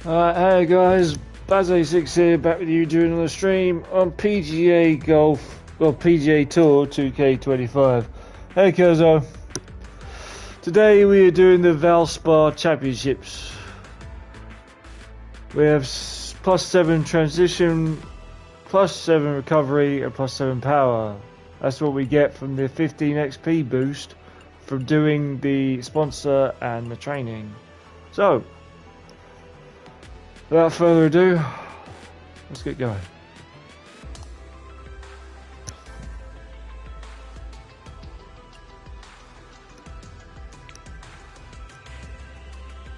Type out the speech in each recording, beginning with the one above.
Alright, hey guys, Baz86 here, back with you doing another stream on PGA Golf, or PGA Tour 2K25. Hey Kozo, today we are doing the Valspar Championships. We have +7 transition, +7 recovery, and +7 power. That's what we get from the 15 XP boost from doing the sponsor and the training. So, without further ado, let's get going.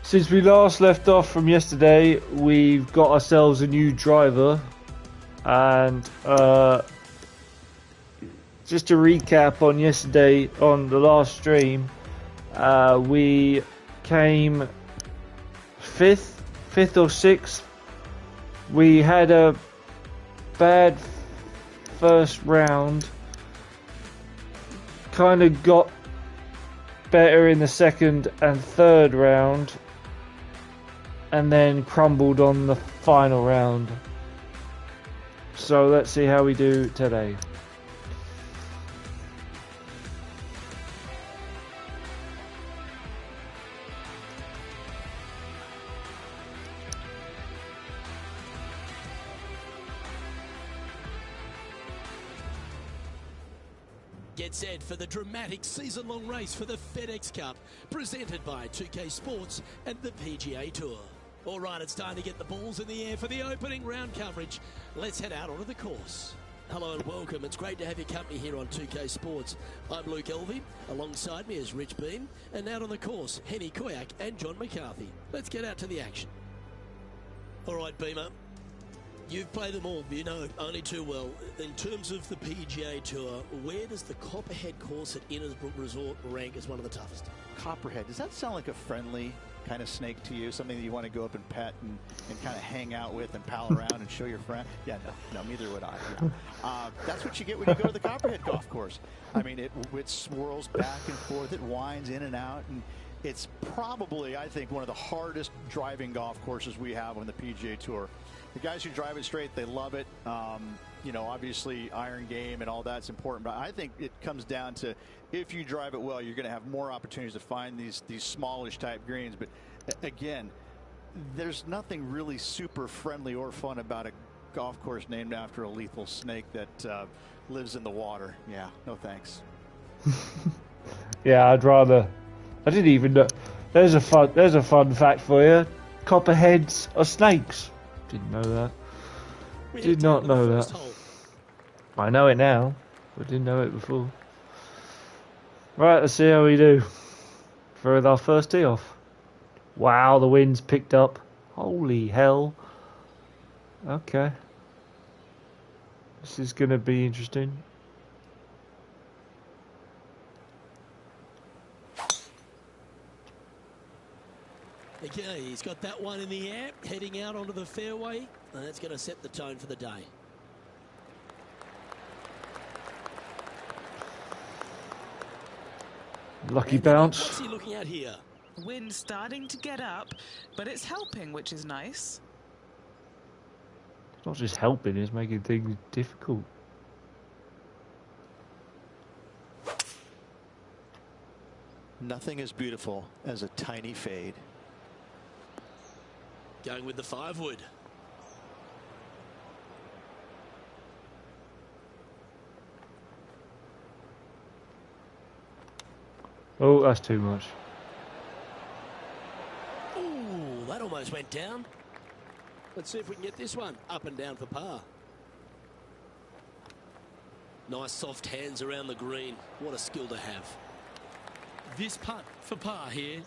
Since we last left off from yesterday, we've got ourselves a new driver, and just to recap on yesterday, on the last stream, we came fifth or sixth. We had a bad first round, kind of got better in the second and third round, and then crumbled on the final round. So let's see how we do today. Get set for the dramatic season-long race for the FedEx Cup, presented by 2K Sports and the PGA Tour. All right, it's time to get the balls in the air for the opening round coverage. Let's head out onto the course. Hello and welcome. It's great to have your company here on 2K Sports. I'm Luke Elvey. Alongside me is Rich Beam. And out on the course, Henny Koyak and John McCarthy. Let's get out to the action. All right, Beamer. You've played them all, you know only too well. In terms of the PGA Tour, where does the Copperhead course at Innisbrook Resort rank as one of the toughest? Copperhead, does that sound like a friendly kind of snake to you? Something that you want to go up and pet and kind of hang out with and pal around and show your friend? Yeah, no, neither would I. Yeah. That's what you get when you go to the Copperhead golf course. I mean, it swirls back and forth, it winds in and out, and it's probably, I think, one of the hardest driving golf courses we have on the PGA Tour. The guys who drive it straight, they love it. You know, obviously iron game and all that's important, but I think it comes down to if you drive it well, you're going to have more opportunities to find these smallish type greens. But again, there's nothing really super friendly or fun about a golf course named after a lethal snake that lives in the water. Yeah, no thanks. Yeah, I'd rather. I didn't even know. There's a fun fact for you. Copperheads are snakes. Didn't know that. Did not know that. I know it now, but didn't know it before. Right, let's see how we do for our first tee off. Wow, the wind's picked up. Holy hell. Okay. This is going to be interesting. Okay, he's got that one in the air, heading out onto the fairway, and that's going to set the tone for the day. Lucky bounce. What's he looking at here? Wind starting to get up, but it's helping, which is nice. It's not just helping, it's making things difficult. Nothing as beautiful as a tiny fade. Going with the 5-wood. Oh, that's too much. Ooh, that almost went down. Let's see if we can get this one up and down for par. Nice soft hands around the green. What a skill to have. This putt for par here.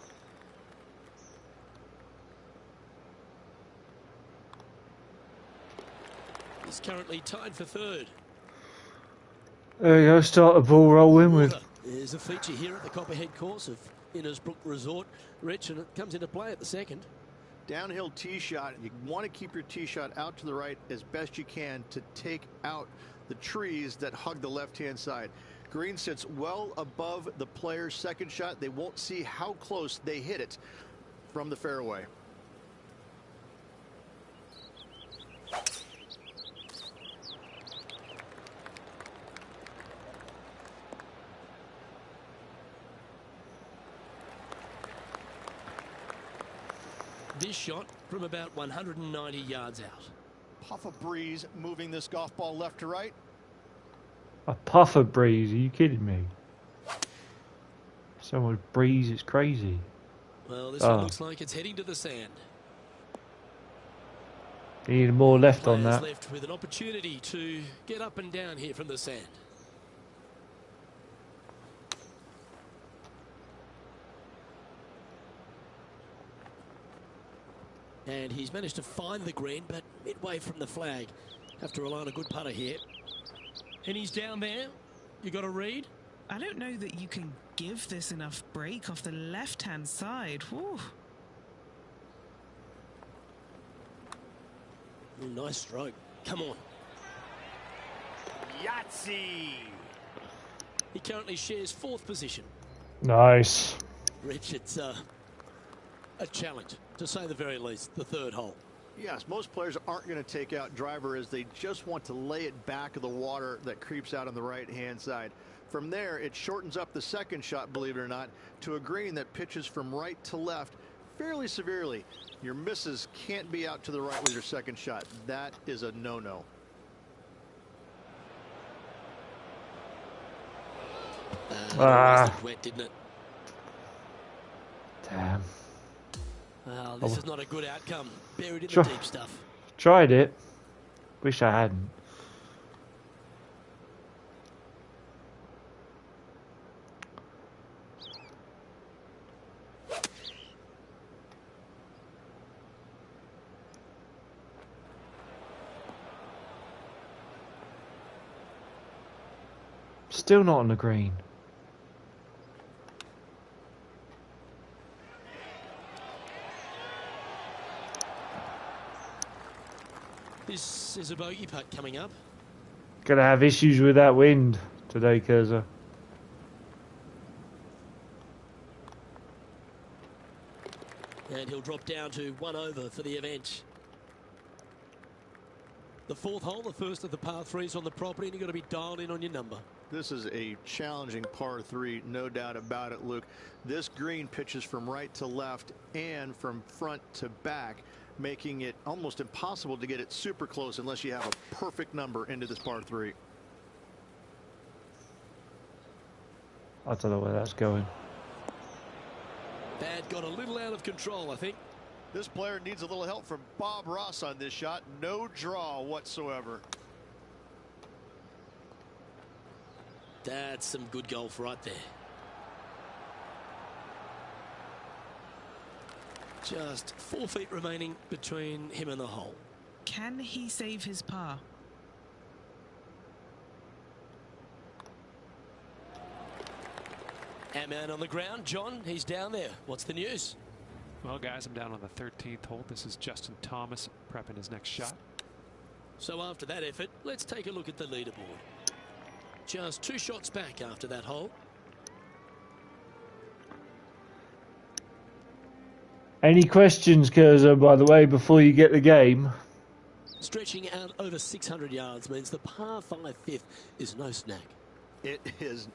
He's currently tied for third. There you go, start the ball rolling with. There's a feature here at the Copperhead course of Innisbrook Resort, Rich, and it comes into play at the second. Downhill tee shot. You want to keep your tee shot out to the right as best you can to take out the trees that hug the left-hand side. Green sits well above the player's second shot. They won't see how close they hit it from the fairway. this shot from about 190 yards out. Puff of breeze moving this golf ball left to right. A puff of breeze? Are you kidding me? So much breeze, it's crazy. Well, this one looks like it's heading to the sand. Need more left on Players that. left with an opportunity to get up and down here from the sand. And he's managed to find the green, but midway from the flag. Have to rely on a good putter here. And he's down there. You got to read. I don't know that you can give this enough break off the left-hand side. Whew. Nice stroke. Come on. Yahtzee! He currently shares 4th position. Nice. Rich, it's a challenge, to say the very least, the 3rd hole. Yes, most players aren't going to take out driver as they just want to lay it back of the water that creeps out on the right-hand side. From there, it shortens up the 2nd shot, believe it or not, to a green that pitches from right to left fairly severely. Your misses can't be out to the right with your 2nd shot. That is a no-no. Looked wet, didn't it? Damn. Well, this is not a good outcome. Buried in Sure. the deep stuff. Tried it. Wish I hadn't. Still not on the green. This is a bogey putt coming up. Gonna have issues with that wind today, Kurza. And he'll drop down to 1 over for the event. The 4th hole, the first of the par 3s on the property, and you've got to be dialed in on your number. This is a challenging par 3, no doubt about it, Luke. This green pitches from right to left and from front to back, making it almost impossible to get it super close unless you have a perfect number into this par 3. I don't know where that's going. That got a little out of control, I think. This player needs a little help from Bob Ross on this shot. No draw whatsoever. That's some good golf right there. Just 4 feet remaining between him and the hole. Can he save his par? Our man on the ground, John, he's down there. What's the news? Well, guys, I'm down on the 13th hole. This is Justin Thomas prepping his next shot. So after that effort, let's take a look at the leaderboard. Just 2 shots back after that hole. Any questions, Kurza, by the way, before you get the game? Stretching out over 600 yards means the par 5 5th is no snack. It is.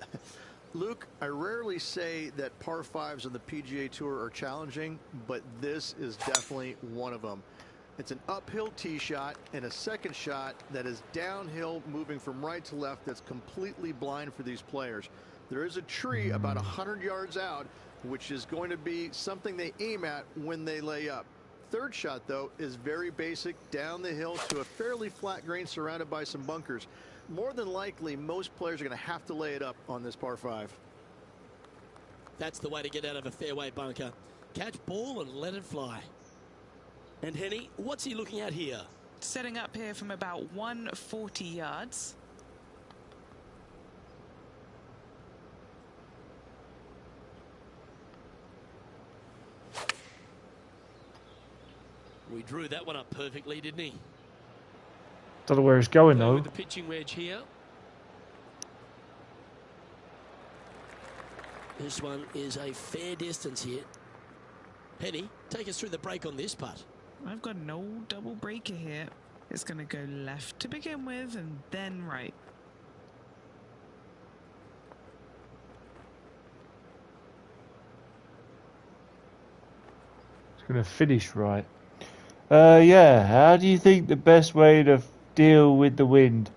Luke, I rarely say that par 5s on the PGA Tour are challenging, but this is definitely one of them. It's an uphill tee shot and a 2nd shot that is downhill, moving from right to left, that's completely blind for these players. There is a tree about 100 yards out, which is going to be something they aim at when they lay up. 3rd shot, though, is very basic, down the hill to a fairly flat green surrounded by some bunkers. More than likely, most players are going to have to lay it up on this par 5. That's the way to get out of a fairway bunker. Catch ball and let it fly. And Henny, what's he looking at here? Setting up here from about 140 yards. We drew that one up perfectly, didn't he? Don't know where it's going, Go though. with the pitching wedge here. This one is a fair distance here. Penny, take us through the break on this putt. I've got no double breaker here. It's going to go left to begin with and then right. Gonna finish right. Yeah. How do you think the best way to deal with the wind?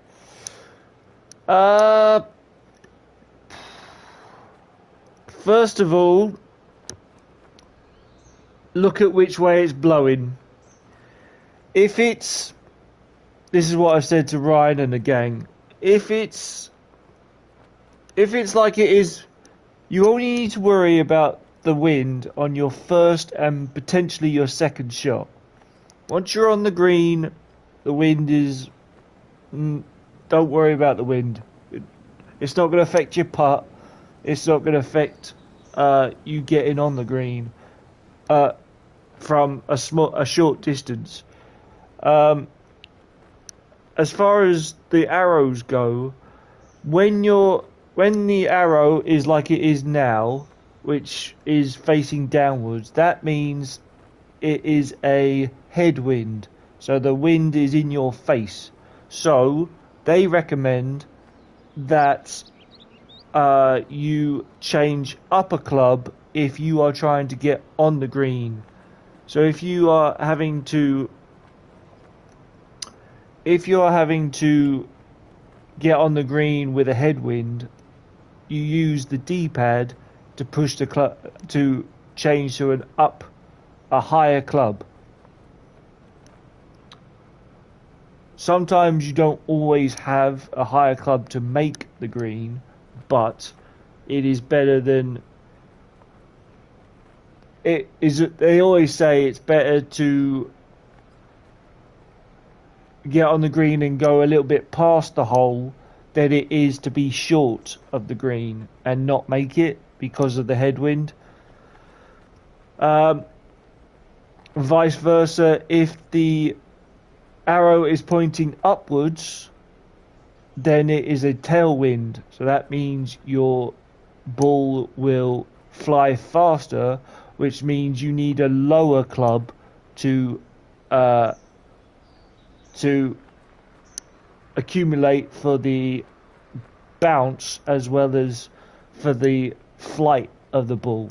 First of all, look at which way it's blowing. If it's, this is what I've said to Ryan and the gang. If it's like it is, you only need to worry about the wind on your first and potentially your second shot. Once you're on the green, the wind is, don't worry about the wind. It's not going to affect your putt. It's not going to affect you getting on the green from a short distance. As far as the arrows go, when the arrow is like it is now, which is facing downwards, that means it is a headwind. So the wind is in your face. So they recommend that you change up a club if you are trying to get on the green. So if you are having to get on the green with a headwind, you use the D-pad to push the club to change to a higher club. Sometimes you don't always have a higher club to make the green, but it is better than it is. They always say it's better to get on the green and go a little bit past the hole than it is to be short of the green and not make it because of the headwind. Vice versa, if the arrow is pointing upwards, then it is a tailwind. So that means your ball will fly faster, which means you need a lower club to accumulate for the bounce as well as for the flight of the ball.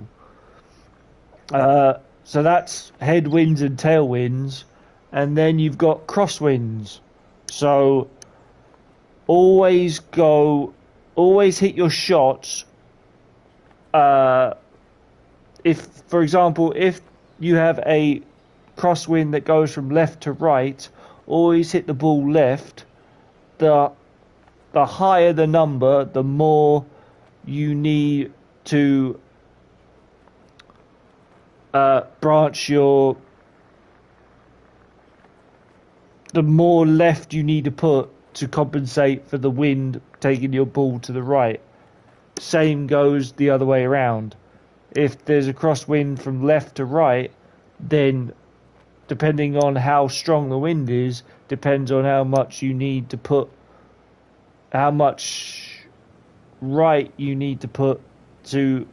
So that's headwinds and tailwinds, and then you've got crosswinds. So always hit your shots. If, for example, if you have a crosswind that goes from left to right, always hit the ball left. The higher the number, the more you need to branch the more left you need to put to compensate for the wind taking your ball to the right. Same goes the other way around. If there's a crosswind from left to right, then depending on how strong the wind is, depends on how much you need to put, how much right you need to put to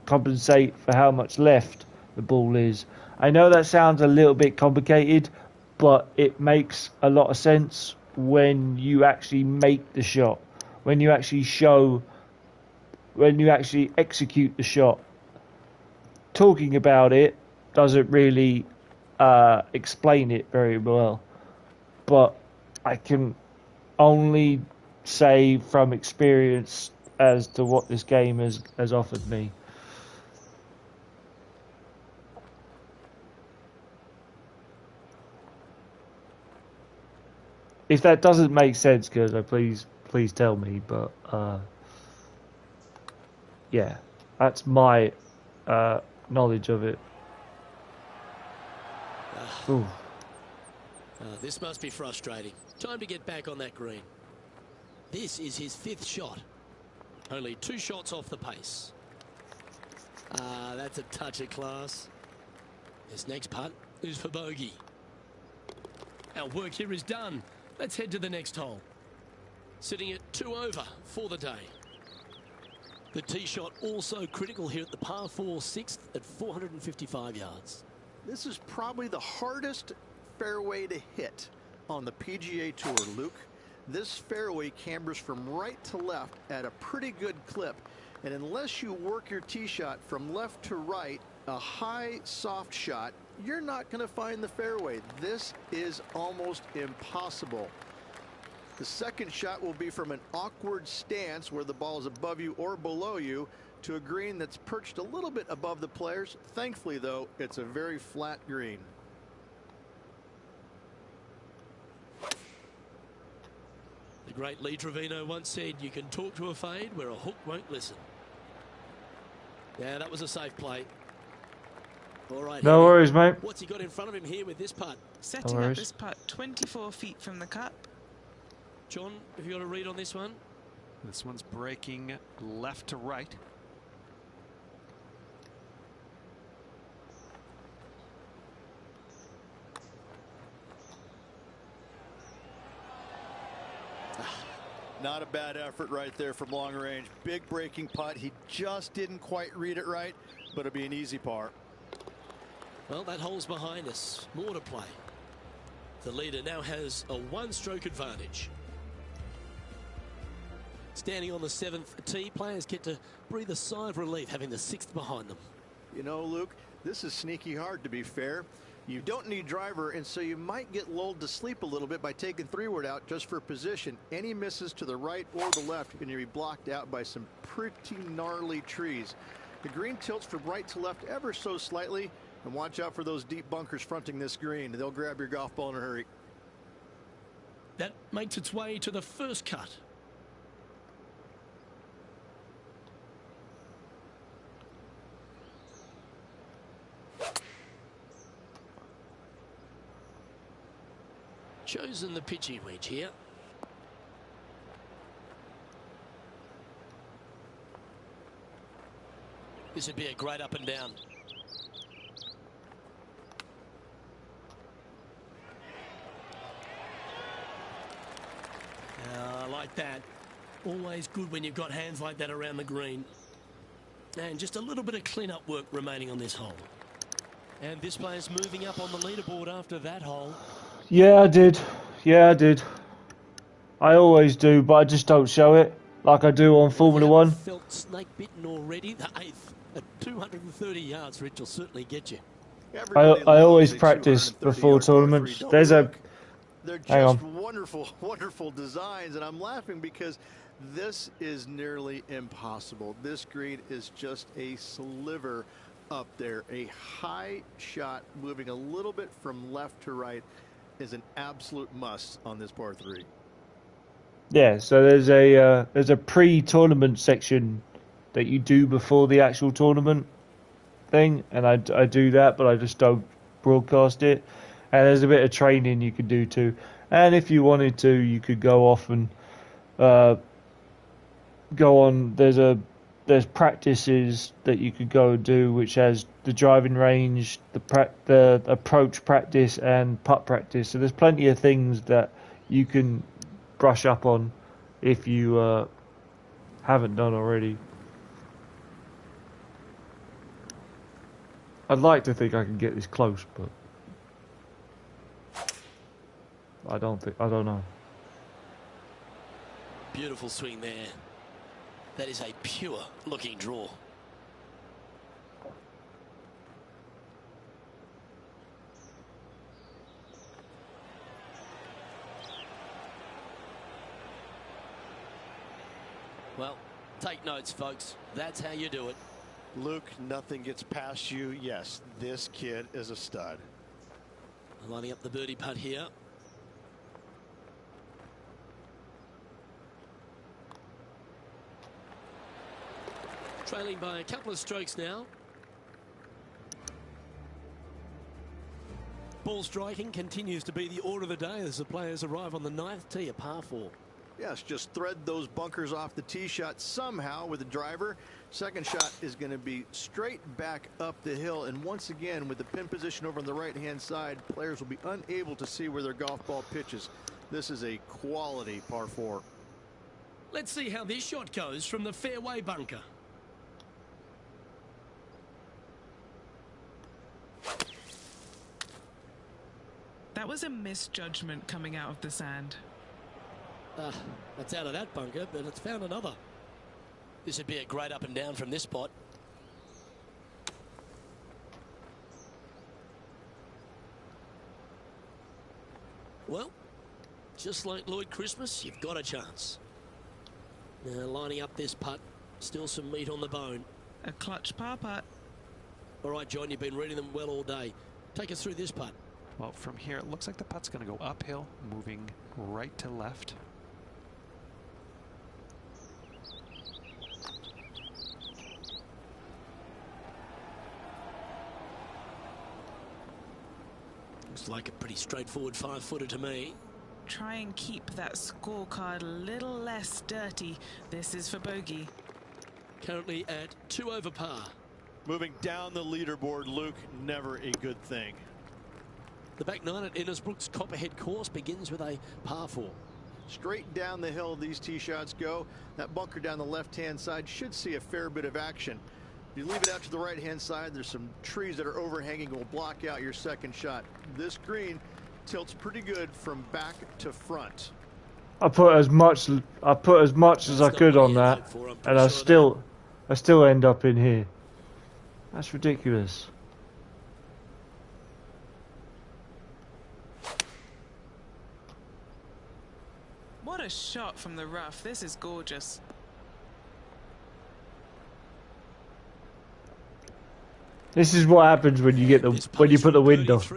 compensate for how much left the ball is. I know that sounds a little bit complicated, but it makes a lot of sense when you actually make the shot, when you actually execute the shot. Talking about it doesn't really explain it very well, but I can only say from experience as to what this game has offered me. If that doesn't make sense, Gerzo, please tell me. But yeah, that's my knowledge of it. This must be frustrating. Time to get back on that green. This is his 5th shot. Only 2 shots off the pace. That's a touch of class. This next putt is for bogey. Our work here is done. Let's head to the next hole. Sitting at 2 over for the day. The tee shot also critical here at the par 4 6th at 455 yards. This is probably the hardest fairway to hit on the PGA Tour, Luke. This fairway cambers from right to left at a pretty good clip, and unless you work your tee shot from left to right, a high soft shot you're not going to find the fairway. This is almost impossible. The second shot will be from an awkward stance where the ball is above you or below you to a green that's perched a little bit above the players. Thankfully, though, it's a very flat green. The great Lee Trevino once said, you can talk to a fade where a hook won't listen. Yeah, that was a safe play. All right. No worries, mate. What's he got in front of him here with this putt? Setting up this putt 24 feet from the cup. John, have you got a read on this one? This one's breaking left to right. Not a bad effort right there from long range. Big breaking putt. He just didn't quite read it right, but it'll be an easy par. Well, that hole's behind us. More to play. The leader now has a one-stroke advantage. Standing on the 7th tee, players get to breathe a sigh of relief having the 6th behind them. You know, Luke, this is sneaky hard, to be fair. You don't need driver, and so you might get lulled to sleep a little bit by taking 3-wood out just for position. Any misses to the right or the left are going to be blocked out by some pretty gnarly trees. The green tilts from right to left ever so slightly, and watch out for those deep bunkers fronting this green. They'll grab your golf ball in a hurry. That makes its way to the first cut. Chosen the pitching wedge here. This would be a great up and down. I like that. Always good when you've got hands like that around the green. And just a little bit of clean-up work remaining on this hole. And this player's moving up on the leaderboard after that hole. Yeah, I did. Yeah, I did. I always do, but I just don't show it like I do on Formula One. Felt snake bitten already. The 8th at 230 yards, Rich, will certainly get you. I always practice before tournaments. There's a... They're just wonderful, wonderful designs, and I'm laughing because this is nearly impossible. This green is just a sliver up there. A high shot moving a little bit from left to right is an absolute must on this par 3. Yeah, so there's a pre-tournament section that you do before the actual tournament thing, and I do that, but I just don't broadcast it. And there's a bit of training you could do too. And if you wanted to, you could go off and go on. There's practices that you could go and do, which has the driving range, the approach practice, and putt practice. So there's plenty of things that you can brush up on if you haven't done already. I'd like to think I can get this close, but I don't know. Beautiful swing there. That is a pure looking draw. Well, take notes, folks. That's how you do it. Luke, nothing gets past you. Yes, this kid is a stud. Lining up the birdie putt here. Trailing by a couple of strokes now. Ball striking continues to be the order of the day as the players arrive on the 9th tee, a par 4. Yes, just thread those bunkers off the tee shot somehow with the driver. Second shot is going to be straight back up the hill. And once again, with the pin position over on the right-hand side, players will be unable to see where their golf ball pitches. This is a quality par 4. Let's see how this shot goes from the fairway bunker. That was a misjudgment coming out of the sand. That's out of that bunker, but it's found another. This would be a great up and down from this spot. Well, just like Lloyd Christmas, you've got a chance. Now lining up this putt, still some meat on the bone. A clutch par putt. All right, John, you've been reading them well all day. Take us through this putt. Well, from here, it looks like the putt's going to go uphill, moving right to left. Looks like a pretty straightforward 5-footer to me. Try and keep that scorecard a little less dirty. This is for bogey. Currently at 2 over par. Moving down the leaderboard, Luke, never a good thing. The back nine at Innisbrook's Copperhead course begins with a par 4. Straight down the hill these tee shots go. That bunker down the left-hand side should see a fair bit of action. If you leave it out to the right-hand side, there's some trees that are overhanging will block out your second shot. This green tilts pretty good from back to front. I put as much as I could on that, and I still end up in here. That's ridiculous. What a shot from the rough. This is gorgeous. This is what happens when you get when you put the wind off.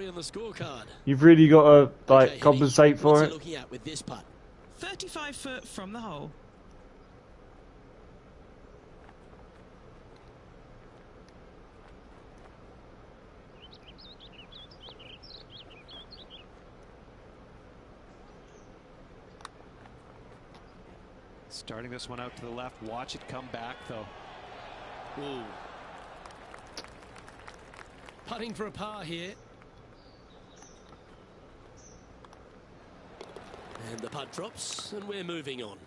You've really got to like compensate for it. Looking at with this putt? 35 foot from the hole. Starting this one out to the left. Watch it come back, though. Ooh. Putting for a par here. And the putt drops, and we're moving on.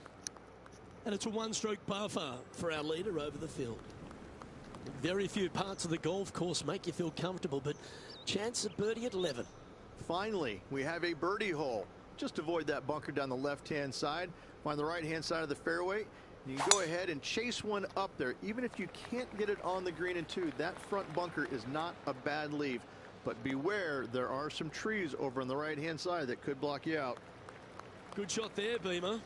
And it's a one-stroke par for our leader over the field. Very few parts of the golf course make you feel comfortable, but chance of birdie at 11. Finally, we have a birdie hole. Just avoid that bunker down the left-hand side. Find the right-hand side of the fairway. You can go ahead and chase one up there. Even if you can't get it on the green and two, that front bunker is not a bad leave. But beware, there are some trees over on the right-hand side that could block you out. Good shot there, Beamer.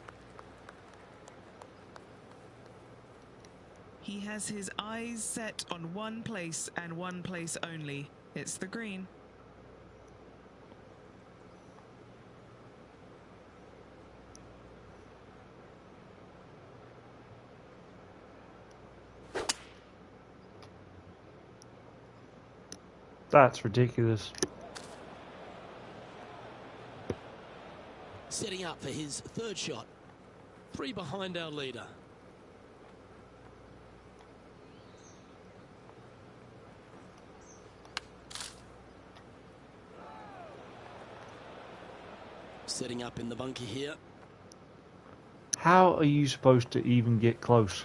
He has his eyes set on one place and one place only. It's the green. That's ridiculous. Setting up for his third shot. 3 behind our leader. Setting up in the bunker here. How are you supposed to even get close?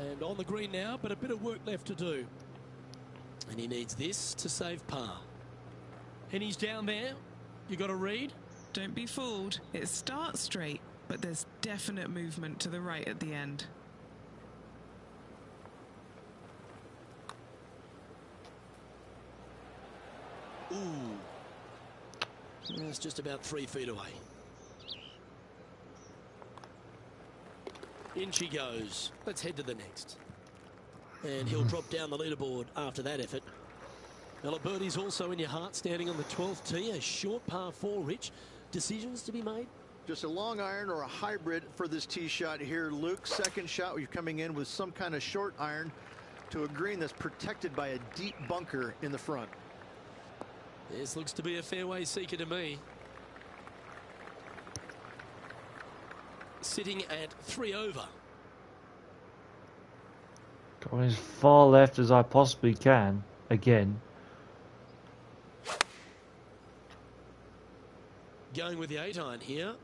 And on the green now, but a bit of work left to do. And he needs this to save par. And he's down there. You got to read. Don't be fooled. It starts straight, but there's definite movement to the right at the end. Ooh. It's just about 3 feet away. In she goes. Let's head to the next. And he'll drop down the leaderboard after that effort. Well, a birdie's also in your heart, standing on the 12th tee. A short par 4, Rich. Decisions to be made? Just a long iron or a hybrid for this tee shot here, Luke. Second shot, you're coming in with some kind of short iron to a green that's protected by a deep bunker in the front. This looks to be a fairway seeker to me. Sitting at 3 over. Going as far left as I possibly can. Again. Going with the 8-iron here.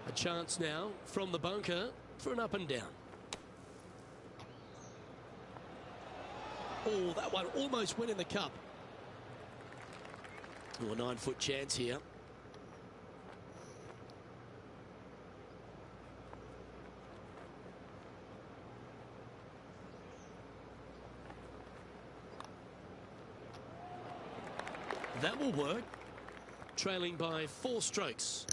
A chance now from the bunker for an up and down. Oh, that one almost went in the cup. Oh, a 9-foot chance here. That will work. Trailing by 4 strokes.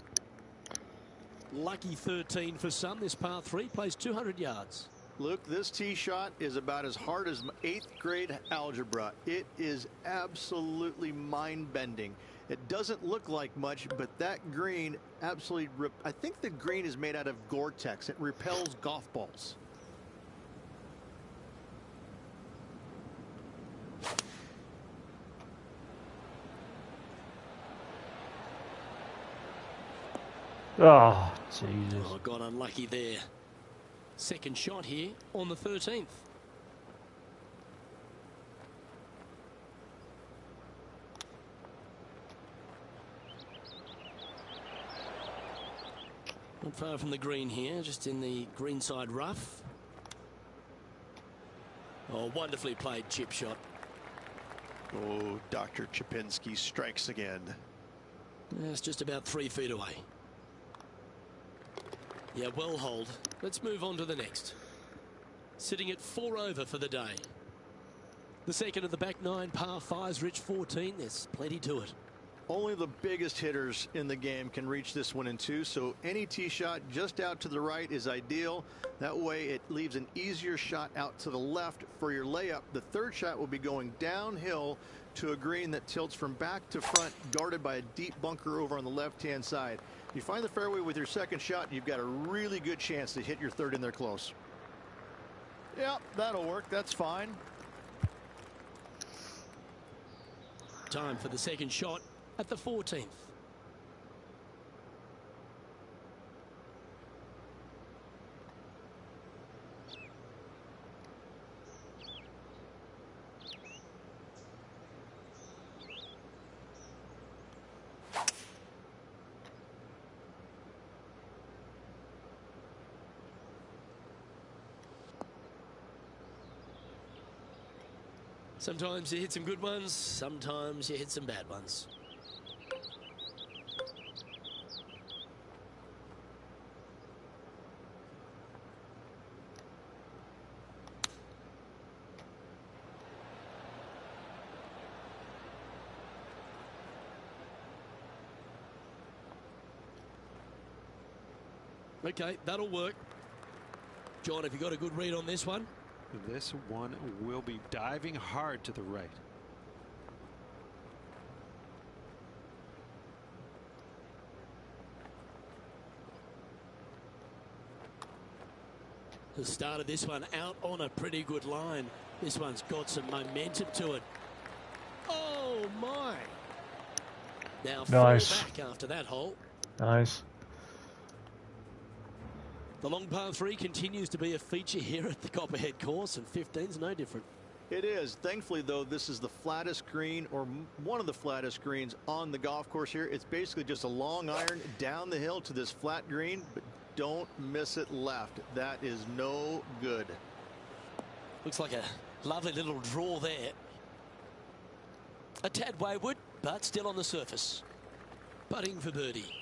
Lucky 13 for some. This par 3 plays 200 yards. Luke, this tee shot is about as hard as 8th grade algebra. It is absolutely mind-bending. It doesn't look like much, but that green absolutely... I think the green is made out of Gore-Tex. It repels golf balls. Oh, Jesus. Oh, got unlucky there. Second shot here on the 13th. Not far from the green here, just in the greenside rough. Oh, wonderfully played chip shot. Oh, Dr. Chipinski strikes again. It's just about 3 feet away. Yeah, well hold. Let's move on to the next. Sitting at 4 over for the day. The second of the back 9 par 5s, Rich 14. There's plenty to it. Only the biggest hitters in the game can reach this one in 2, so any tee shot just out to the right is ideal. That way it leaves an easier shot out to the left for your layup. The third shot will be going downhill to a green that tilts from back to front, guarded by a deep bunker over on the left-hand side. If you find the fairway with your second shot, you've got a really good chance to hit your third in there close. Yeah, that'll work. That's fine. Time for the second shot at the 14th. Sometimes you hit some good ones, sometimes you hit some bad ones. Okay, that'll work. John, have you got a good read on this one? This one will be diving hard to the right. The start of this one out on a pretty good line. This one's got some momentum to it. Oh my! Now nice. Fall back after that hole. Nice. The long par 3 continues to be a feature here at the Copperhead course, and 15's no different. It is. Thankfully, though, this is the flattest green, or one of the flattest greens on the golf course here. It's basically just a long iron down the hill to this flat green, but don't miss it left. That is no good. Looks like a lovely little draw there. A tad wayward, but still on the surface. Putting for birdie.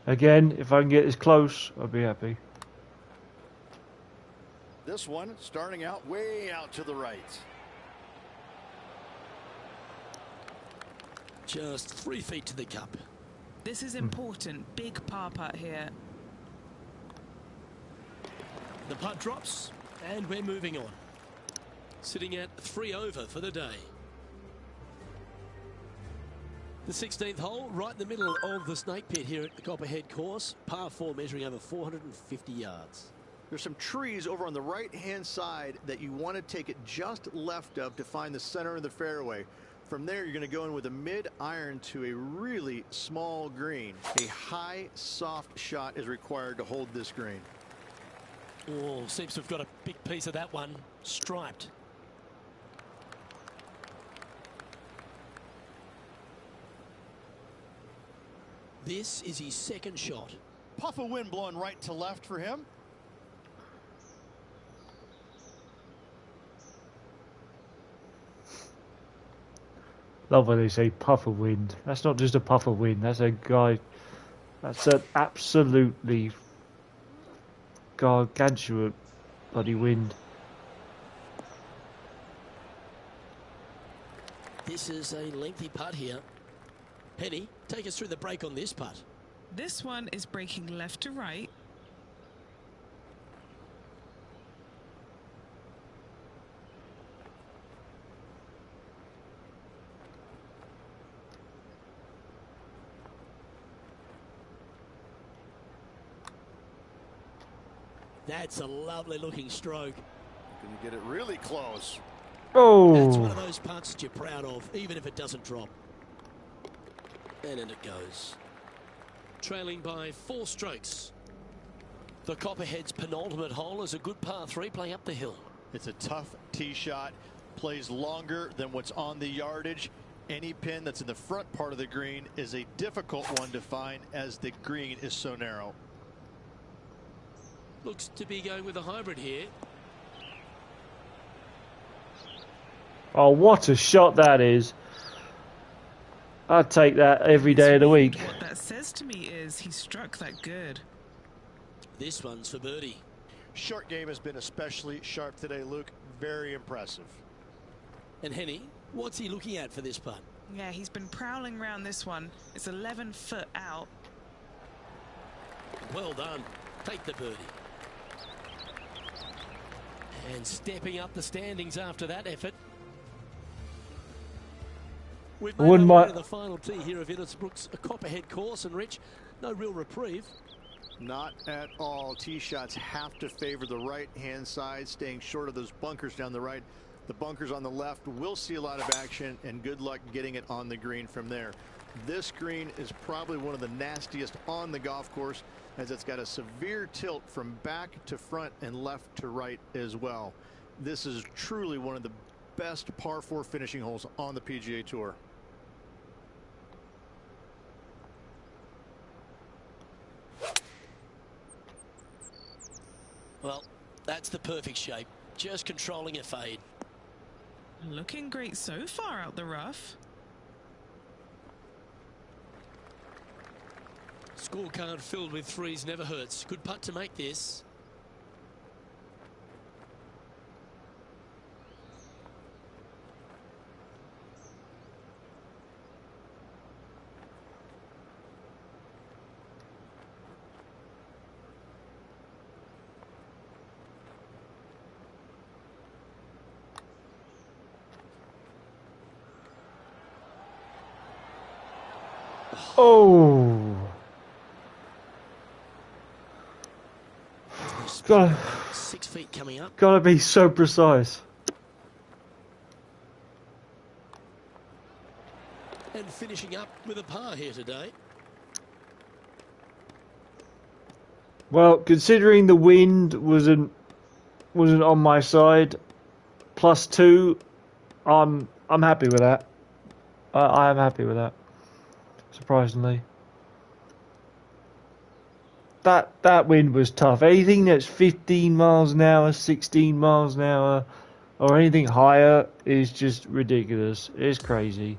Again, if I can get this close, I'll be happy. This one starting out way out to the right. Just 3 feet to the cup. This is important. Big par putt here. The putt drops, and we're moving on. Sitting at 3 over for the day. The 16th hole, right in the middle of the snake pit here at the Copperhead course. Par 4 measuring over 450 yards. There's some trees over on the right-hand side that you want to take it just left of to find the center of the fairway. From there, you're going to go in with a mid-iron to a really small green. A high, soft shot is required to hold this green. Oh, seems to have got a big piece of that one. Striped. This is his second shot. Puff of wind blowing right to left for him. Love when they say puff of wind. That's not just a puff of wind. That's a guy. That's an absolutely gargantuan bloody wind. This is a lengthy putt here. Henny, take us through the break on this putt. This one is breaking left to right. That's a lovely looking stroke. Going to get it really close. Oh! That's one of those putts that you're proud of, even if it doesn't drop. And in it goes. Trailing by 4 strokes. The Copperhead's penultimate hole is a good par 3 playing up the hill. It's a tough tee shot. Plays longer than what's on the yardage. Any pin that's in the front part of the green is a difficult one to find as the green is so narrow. Looks to be going with a hybrid here. Oh, what a shot that is. I'd take that every day of the week. What that says to me is he struck that good. This one's for birdie. Short game has been especially sharp today, Luke. Very impressive. And Henny, what's he looking at for this putt? Yeah, he's been prowling around this one. It's 11 foot out. Well done. Take the birdie. And stepping up the standings after that effort. We've made our way to the final tee here of Innisbrook's Copperhead course, and Rich, no real reprieve. Not at all. Tee shots have to favor the right-hand side, staying short of those bunkers down the right. The bunkers on the left will see a lot of action, and good luck getting it on the green from there. This green is probably one of the nastiest on the golf course, as it's got a severe tilt from back to front and left to right as well. This is truly one of the best par 4 finishing holes on the PGA Tour. Well, that's the perfect shape. Just controlling a fade. Looking great so far out the rough. Scorecard filled with 3s never hurts. Good putt to make this. Oh! Gotta, 6 feet coming up. gotta be so precise. And finishing up with a par here today. Well, considering the wind wasn't on my side, +2, I'm happy with that. I am happy with that. Surprisingly. That wind was tough. Anything that's 15 miles an hour, 16 miles an hour, or anything higher is just ridiculous. It's crazy.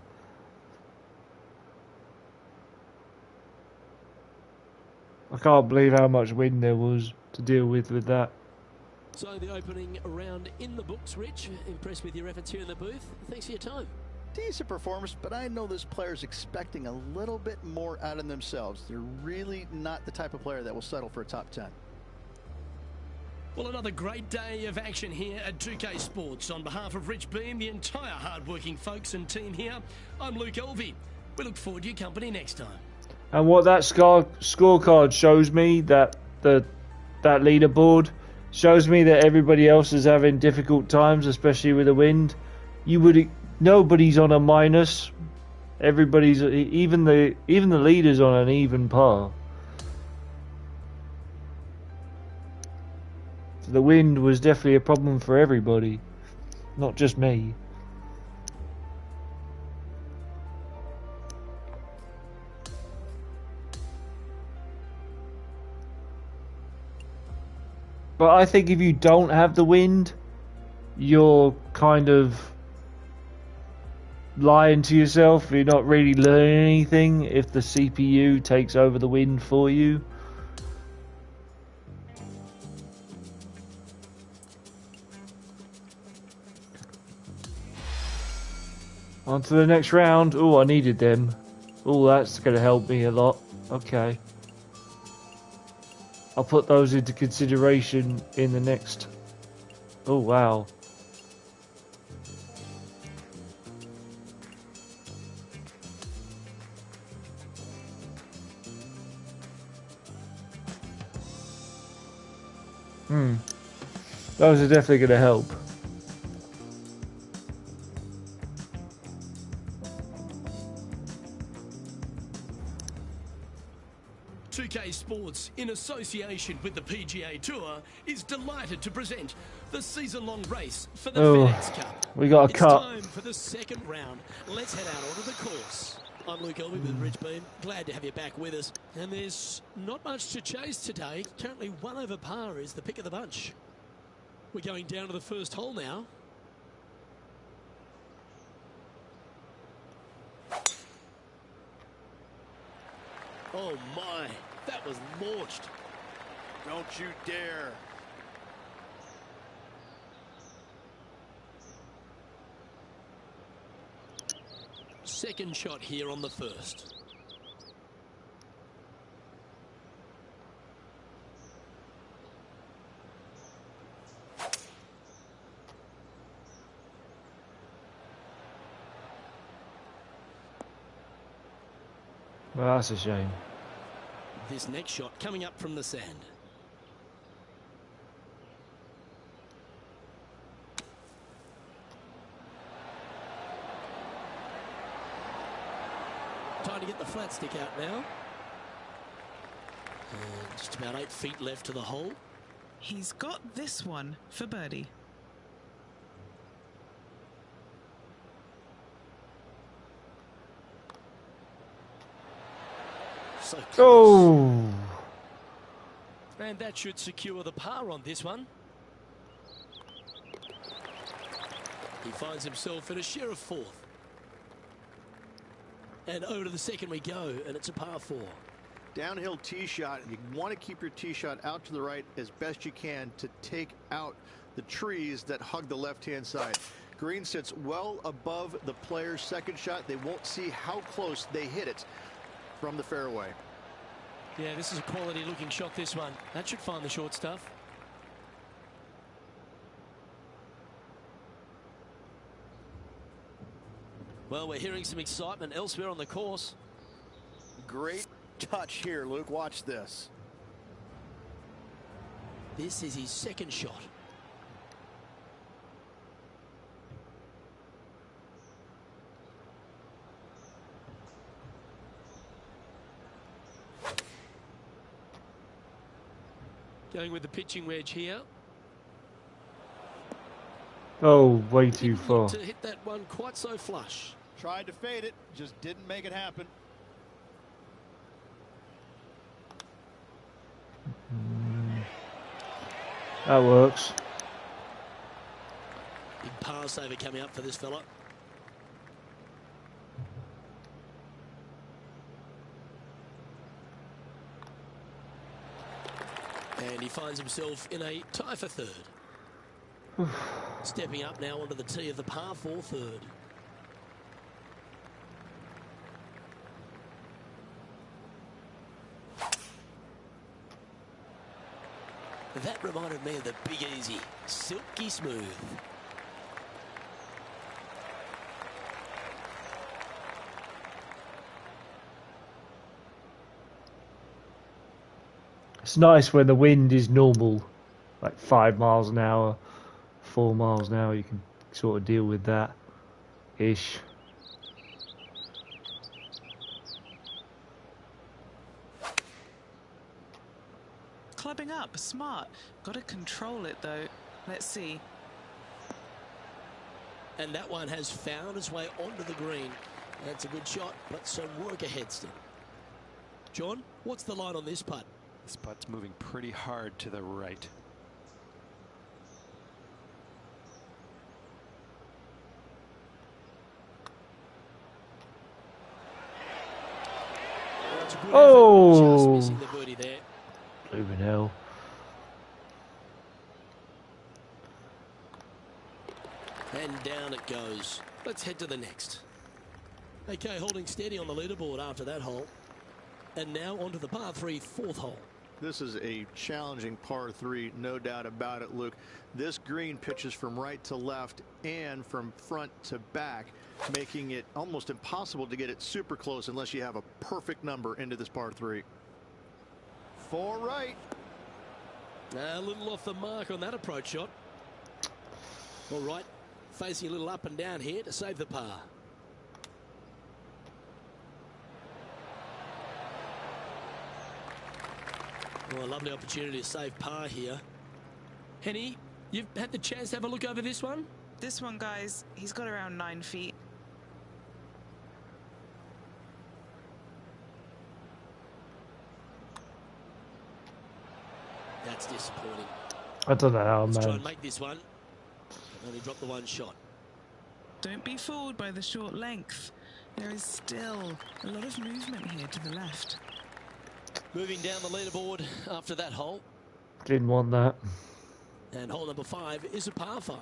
I can't believe how much wind there was to deal with that. So the opening round in the books, Rich. Impressed with your efforts here in the booth. Thanks for your time. Decent performance, but I know this player's expecting a little bit more out of themselves. They're really not the type of player that will settle for a top 10. Well, another great day of action here at 2K Sports. On behalf of Rich Beam, the entire hard-working folks and team here, I'm Luke Elvey. We look forward to your company next time. And what that scorecard shows me, that leaderboard shows me that everybody else is having difficult times, especially with the wind. Nobody's on a minus. Everybody's, even the leaders, on an even par. So the wind was definitely a problem for everybody, not just me. But I think if you don't have the wind, you're kind of lying to yourself. You're not really learning anything if the CPU takes over the wind for you. On to the next round. Oh, I needed them. Oh, that's going to help me a lot. Okay. I'll put those into consideration in the next... Oh, wow. Those are definitely going to help. 2K Sports, in association with the PGA Tour, is delighted to present the season-long race for the FedEx Cup. We got a cut. It's time for the second round. Let's head out onto the course. I'm Luke Elby with Rich Beam. Glad to have you back with us. And there's not much to chase today. Currently 1 over par is the pick of the bunch. We're going down to the first hole now. Oh my, that was launched. Don't you dare. Second shot here on the first. Well, that's a shame. This next shot coming up from the sand. Time to get the flat stick out now. And just about 8 feet left to the hole. He's got this one for birdie. So close. Oh! And that should secure the par on this one. He finds himself in a share of 4th. And over to the second we go, and it's a par 4. Downhill tee shot. You want to keep your tee shot out to the right as best you can to take out the trees that hug the left-hand side. Green sits well above the player's second shot. They won't see how close they hit it from the fairway. Yeah, this is a quality looking shot, this one. That should find the short stuff. Well, we're hearing some excitement elsewhere on the course. Great touch here, Luke. Watch this. This is his second shot. Going with the pitching wedge here. Oh, way too far. To hit that one quite so flush. Tried to fade it, just didn't make it happen. That works. Big par saver coming up for this fella. And he finds himself in a tie for 3rd. Stepping up now onto the tee of the par 4 3rd. That reminded me of the Big Easy. Silky smooth. It's nice when the wind is normal, like 5 miles an hour, 4 miles an hour. You can sort of deal with that ish. Clubbing up, smart. Got to control it though. Let's see. And that one has found its way onto the green. That's a good shot, but some work ahead still. John, what's the line on this putt? This putt's moving pretty hard to the right. It's a good effort, Oh! just missing the birdie there. Blooming hell. And down it goes. Let's head to the next. Okay, holding steady on the leaderboard after that hole. And now onto the par 3 fourth hole. This is a challenging par 3, no doubt about it, Luke. This green pitches from right to left and from front to back, making it almost impossible to get it super close unless you have a perfect number into this par 3. 4 right. A little off the mark on that approach shot. All right, facing a little up and down here to save the par. Well, a lovely opportunity to save par here. Henny, you've had the chance to have a look over this one? This one, guys, he's got around 9 feet. That's disappointing. I don't know how, Let's try man. and make this one. Only drop the one shot. Don't be fooled by the short length. There is still a lot of movement here to the left. Moving down the leaderboard after that hole. Didn't want that. And hole number 5 is a par 5.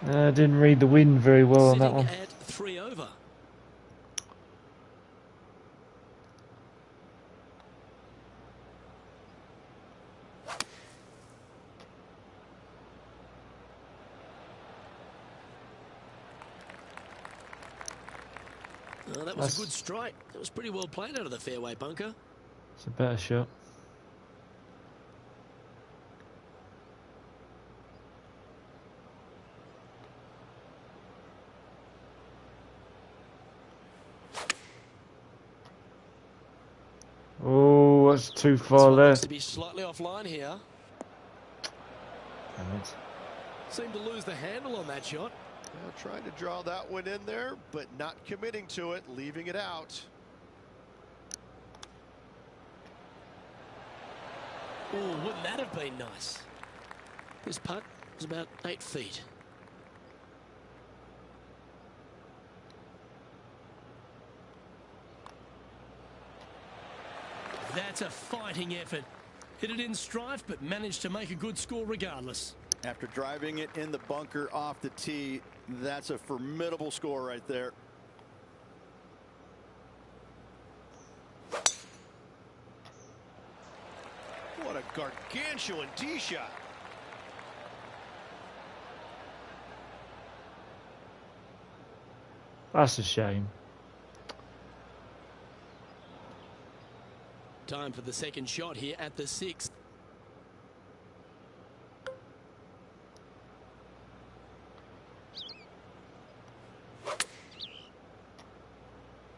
Didn't read the wind very well on that Sitting one. at 3 over. Oh, that was a good strike. That was pretty well played out of the fairway bunker. It's a better shot. Oh, that's too far Looks left. to be slightly offline here. Damn it. Seemed to lose the handle on that shot. Well, trying to draw that one in there, but not committing to it, leaving it out. Oh, wouldn't that have been nice? This putt was about 8 feet. That's a fighting effort. Hit it in strife, but managed to make a good score regardless. After driving it in the bunker off the tee, that's a formidable score right there. What a gargantuan tee shot. That's a shame. Time for the second shot here at the 6th.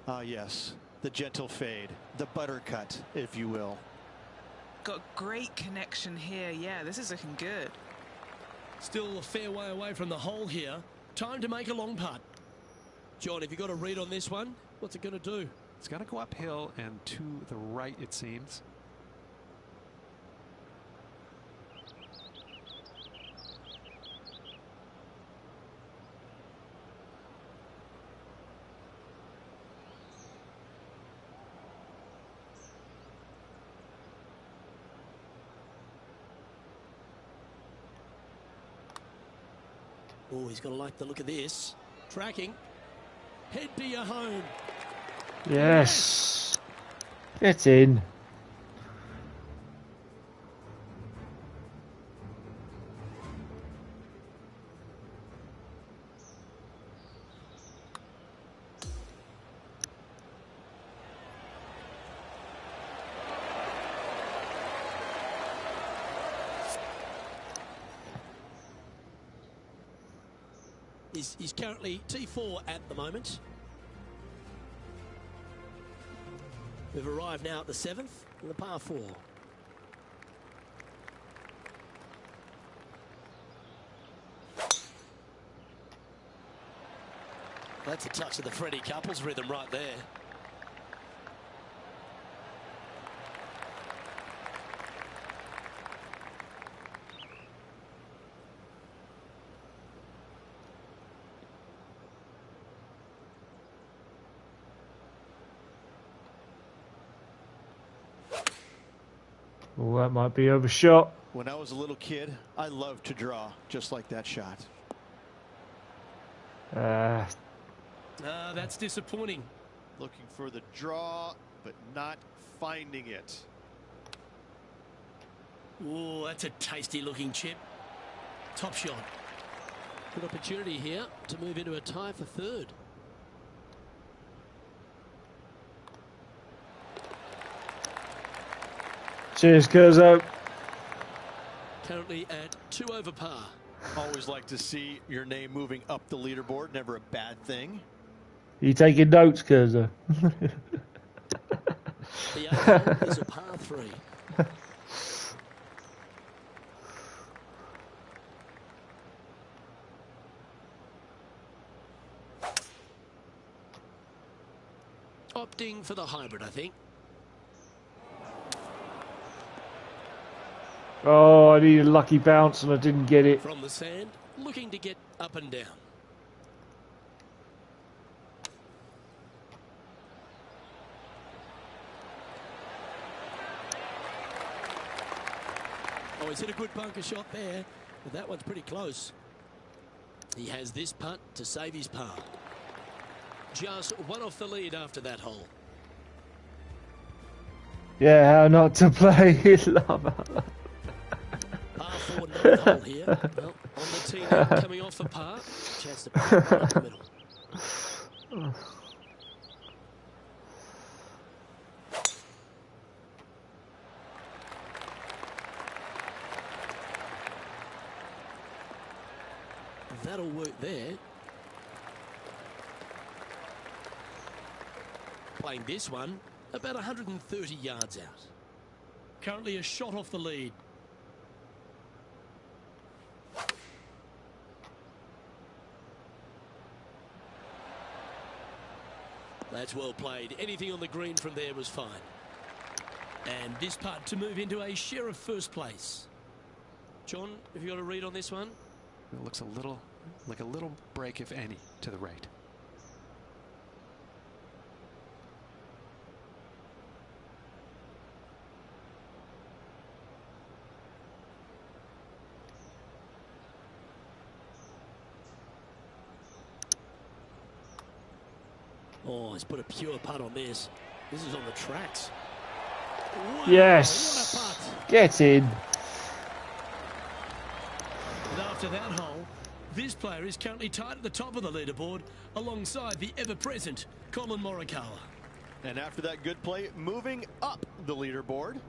Ah, yes, the gentle fade, the buttercut, if you will. Got great connection here. Yeah, this is looking good. Still a fair way away from the hole here. Time to make a long putt. John, have you got a read on this one? What's it going to do? It's going to go uphill and to the right, it seems. Oh, he's going to like the look of this. Tracking. Head to your home. Yes. Get in. He's currently T4 at the moment. We've arrived now at the 7th in the par 4. That's a touch of the Freddie Couples rhythm right there. Oh, that might be overshot. When I was a little kid, I loved to draw just like that shot. That's disappointing. Looking for the draw, but not finding it. Oh, that's a tasty looking chip. Top shot. Good opportunity here to move into a tie for third. Cheers, Kurzo. Currently at 2 over par. Always like to see your name moving up the leaderboard. Never a bad thing. You taking notes, Kurzo? The 8th hole is a par 3. Opting for the hybrid, I think. Oh, I needed a lucky bounce and I didn't get it. From the sand, looking to get up and down. Oh, he's hit a good bunker shot there, but that one's pretty close. He has this putt to save his par. Just one off the lead after that hole. Yeah, how not to play lava. Par 4, 9th hole here. Well, on the tee now, coming off the par. Chance to put it right in the middle. That'll work there. Playing this one about 130 yards out. Currently a shot off the lead. That's well played. Anything on the green from there was fine. And this putt to move into a share of first place. John, have you got a read on this one? It looks a little like a little break, if any, to the right. Oh, he's put a pure putt on this. This is on the tracks. Wow, Yes. what a putt. Get in. And after that hole, this player is currently tied at the top of the leaderboard alongside the ever-present Colin Morikawa. And after that good play, moving up the leaderboard.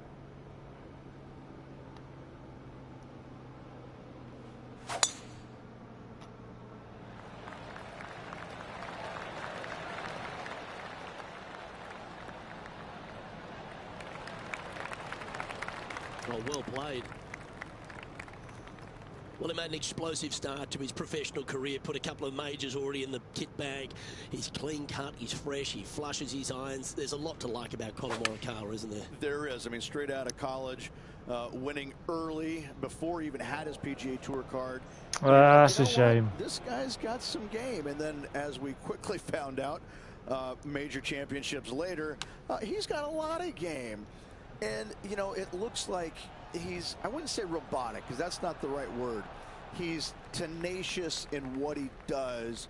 Oh, well played. Well, he made an explosive start to his professional career, put a couple of majors already in the kit bag. He's clean cut, he's fresh, he flushes his irons. There's a lot to like about Colin Morikawa, isn't there? There is. I mean, straight out of college, winning early before he even had his PGA Tour card. That's a shame. This guy's got some game. And then, as we quickly found out, major championships later, he's got a lot of game. And, you know, it looks like he's, I wouldn't say robotic, because that's not the right word. He's tenacious in what he does,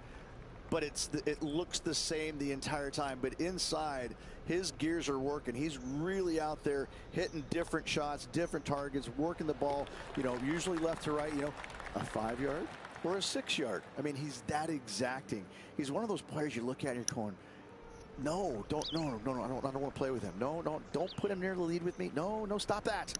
but it looks the same the entire time. But inside, his gears are working. He's really out there hitting different shots, different targets, working the ball, you know, usually left to right, you know, a 5-yard or a 6-yard. I mean, he's that exacting. He's one of those players you look at and you're going, no, I don't want to play with him. No, don't put him near the lead with me. No, stop that.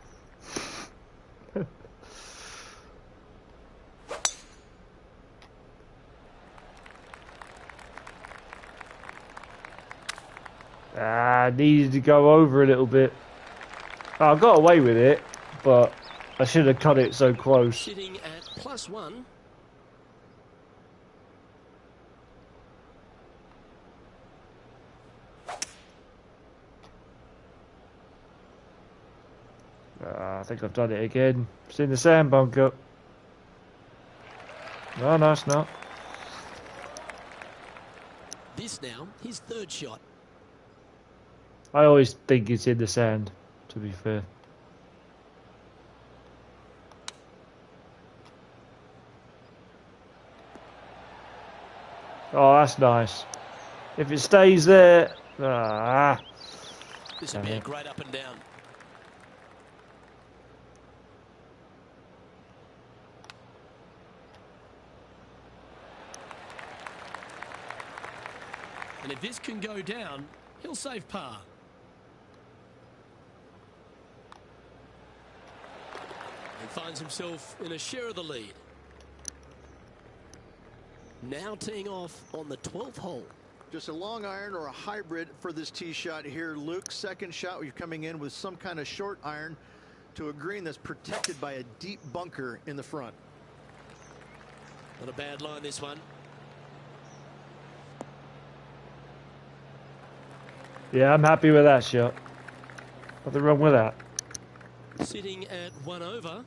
Needed to go over a little bit. I got away with it, but I should have cut it so close. Sitting at +1. I think I've done it again. It's in the sand bunker. No, it's not. This now, his third shot. I always think it's in the sand, to be fair. Oh, that's nice. If it stays there... This would be a great up and down. And if this can go down, he'll save par. And finds himself in a share of the lead. Now teeing off on the 12th hole. Just a long iron or a hybrid for this tee shot here, Luke. Second shot, you're coming in with some kind of short iron to a green that's protected by a deep bunker in the front. Not a bad line, this one. Yeah, I'm happy with that shot. Nothing wrong with that. Sitting at 1 over.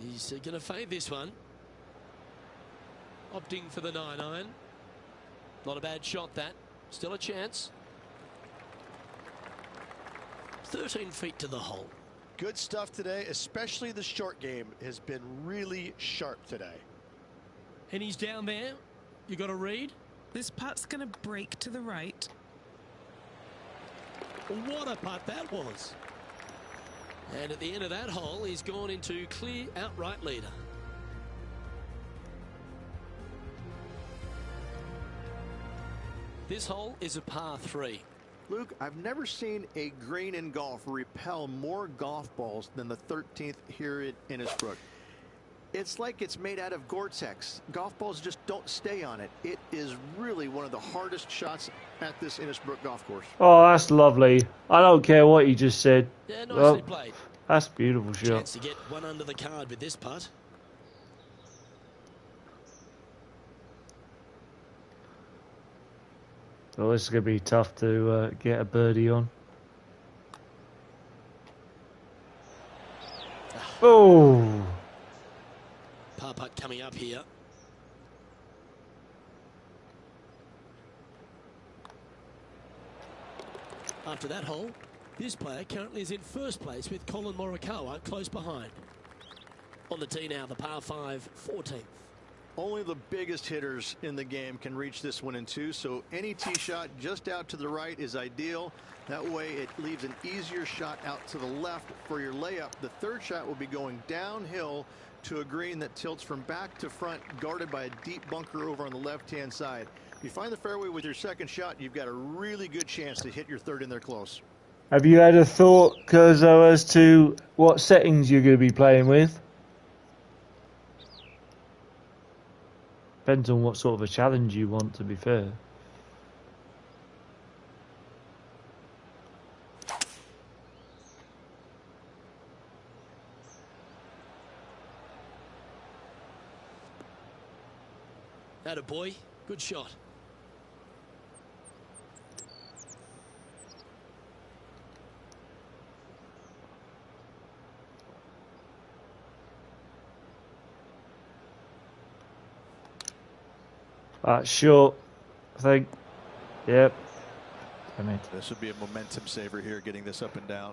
He's going to fade this one. Opting for the 9-iron. Not a bad shot, that. Still a chance. 13 feet to the hole. Good stuff today, especially the short game has been really sharp today. And he's down there. You got to read. This putt's going to break to the right. What a putt that was. And at the end of that hole, he's gone into clear outright leader. This hole is a par 3. Luke, I've never seen a green in golf repel more golf balls than the 13th here at Innisbrook. It's like it's made out of Gore-Tex. Golf balls just don't stay on it. It is really one of the hardest shots at this Innisbrook golf course. Oh, that's lovely. I don't care what you just said. Yeah, nicely played. That's a beautiful shot. Chance to get one under the card with this putt. Well, this is going to be tough to get a birdie on. Oh! Par putt coming up here. After that hole, this player currently is in first place with Colin Morikawa close behind. On the tee now, the par 5, 14th. Only the biggest hitters in the game can reach this one in 2, so any tee shot just out to the right is ideal. That way it leaves an easier shot out to the left for your layup. The third shot will be going downhill to a green that tilts from back to front, guarded by a deep bunker over on the left-hand side. If you find the fairway with your second shot, you've got a really good chance to hit your third in there close. Have you had a thought, Kurzo, as to what settings you're going to be playing with? Depends on what sort of a challenge you want, to be fair. Atta boy, good shot. Short, I think. Yep. Damn it. This would be a momentum saver here, getting this up and down.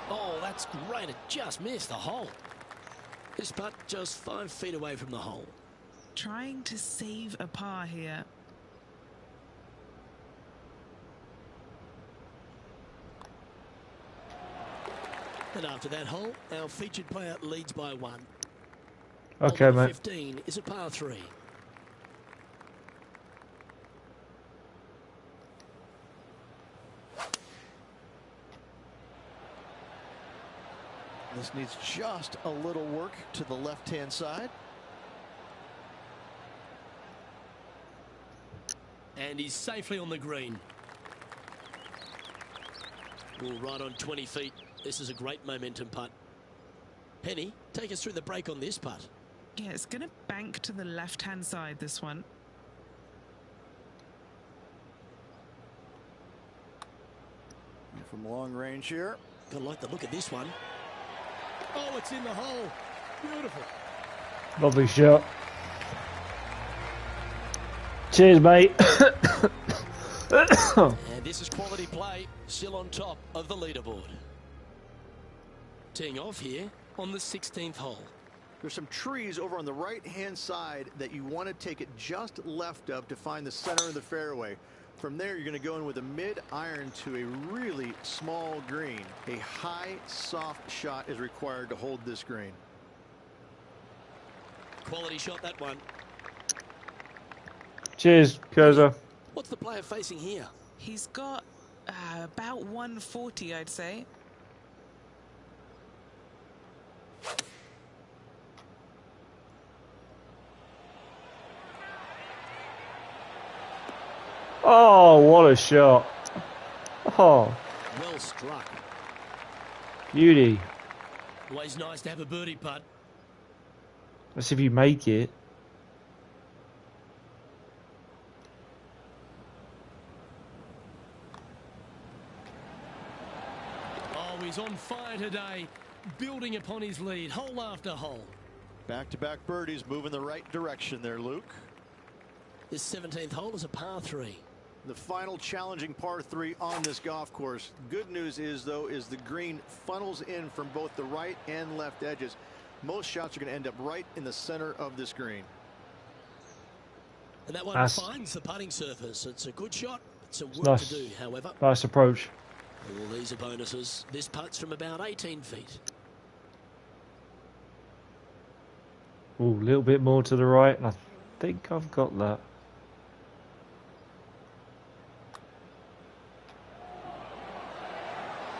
Oh, that's great. It just missed the hole. This putt just 5 feet away from the hole. Trying to save a par here. And after that hole, our featured player leads by 1. Okay, Hole mate. 15 is a par 3. This needs just a little work to the left-hand side. And he's safely on the green. Ooh, right on 20 feet. This is a great momentum putt. Penny, take us through the break on this putt. Yeah, it's going to bank to the left-hand side, this one. From long range here. Gotta like the look of this one. Oh, it's in the hole. Beautiful. Lovely shot. Cheers, mate. And this is quality play, still on top of the leaderboard. Teeing off here on the 16th hole. There's some trees over on the right-hand side that you want to take it just left of to find the center of the fairway. From there, you're going to go in with a mid-iron to a really small green. A high, soft shot is required to hold this green. Quality shot, that one. Cheers, Kurza. What's the player facing here? He's got about 140, I'd say. Oh, what a shot. Oh, Well struck. beauty. Always nice to have a birdie putt. That's if you make it. Oh, he's on fire today, building upon his lead, hole after hole. Back-to-back birdies, moving the right direction there, Luke. This 17th hole is a par 3. The final challenging par 3 on this golf course. Good news is, though, is the green funnels in from both the right and left edges. Most shots are going to end up right in the center of this green. And that one Nice. finds the putting surface. It's a good shot. It's some work Nice. to do, however. Nice approach. All these are bonuses. This putt's from about 18 feet. Ooh, a little bit more to the right, and I think I've got that.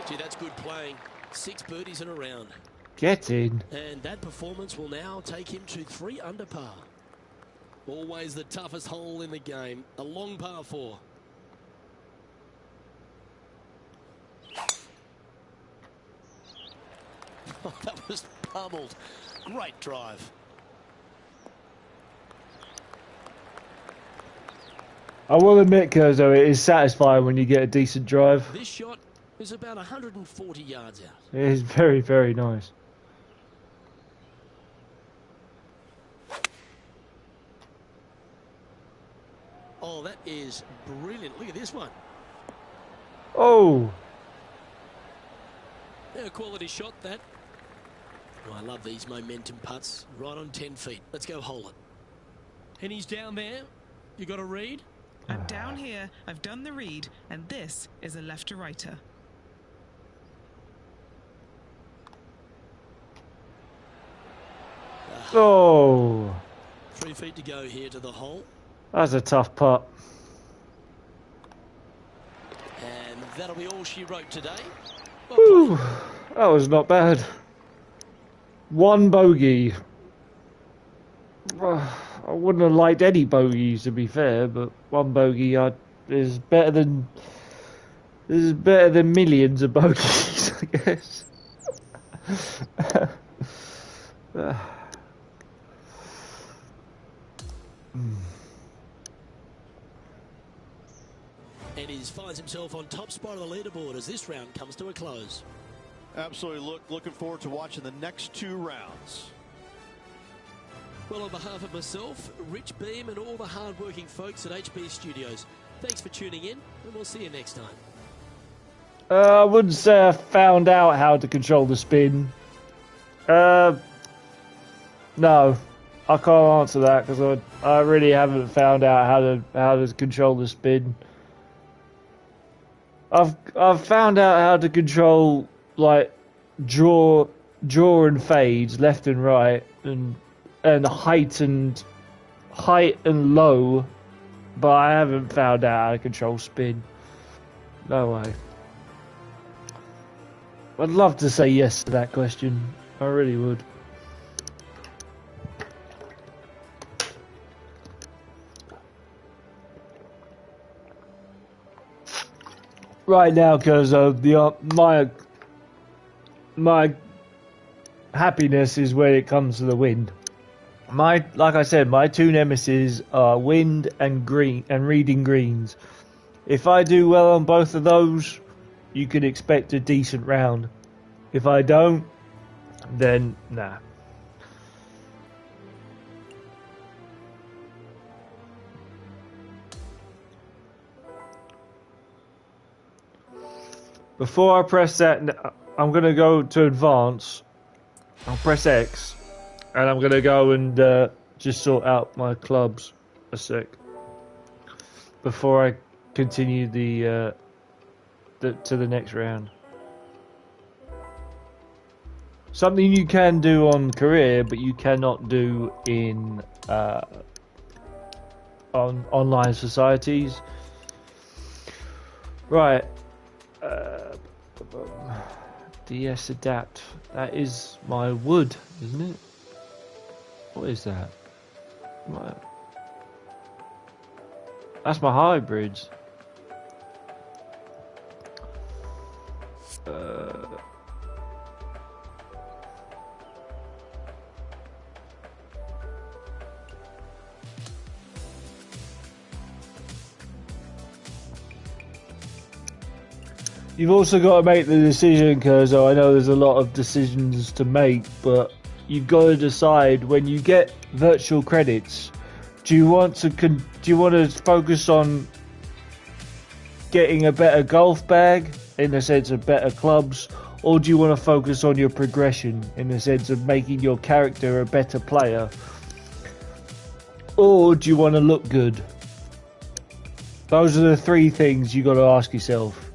Gee, that's good playing. 6 birdies in a round. Get in. And that performance will now take him to 3 under par. Always the toughest hole in the game. A long par 4. Oh, that was pummeled. Great drive. I will admit, Kurzo, it is satisfying when you get a decent drive. This shot is about 140 yards out. It is very, very nice. Oh, that is brilliant. Look at this one. Oh, Yeah, quality shot, that. Oh, I love these momentum putts. Right on 10 feet. Let's go hole it. And he's down there. You got a read? I'm down here, I've done the read, and this is a left-to-righter. oh, 3 feet to go here to the hole. that's a tough putt. And that'll be all she wrote today. Well Whew, played. that was not bad. 1 bogey. I wouldn't have liked any bogeys, to be fair, but 1 bogey is better than millions of bogeys, I guess. And he finds himself on top spot of the leaderboard as this round comes to a close. Absolutely looking forward to watching the next 2 rounds. Well, on behalf of myself, Rich Beam, and all the hard-working folks at HB Studios, thanks for tuning in, and we'll see you next time. I wouldn't say I found out how to control the spin. No, I can't answer that because I really haven't found out how to control the spin. I've found out how to control like draw and fades left and right and height and low, but I haven't found out how to control spin. No way. I'd love to say yes to that question. I really would. Right now, because my happiness is when it comes to the wind. Like I said, my two nemesis are wind and green and reading greens. If I do well on both of those, you can expect a decent round. If I don't, then nah. Before I press that, I'm going to go to advance. I'll press X, and I'm going to go and just sort out my clubs a sec before I continue to the next round. Something you can do on career, but you cannot do in on online societies. Right. DS adapt. That is my wood, isn't it? What is that? That's my hybrids. You've also got to make the decision, Kurzo. I know there's a lot of decisions to make, but you've got to decide when you get virtual credits. Do you want to focus on getting a better golf bag in the sense of better clubs, or do you want to focus on your progression in the sense of making your character a better player, or do you want to look good? Those are the three things you got to ask yourself.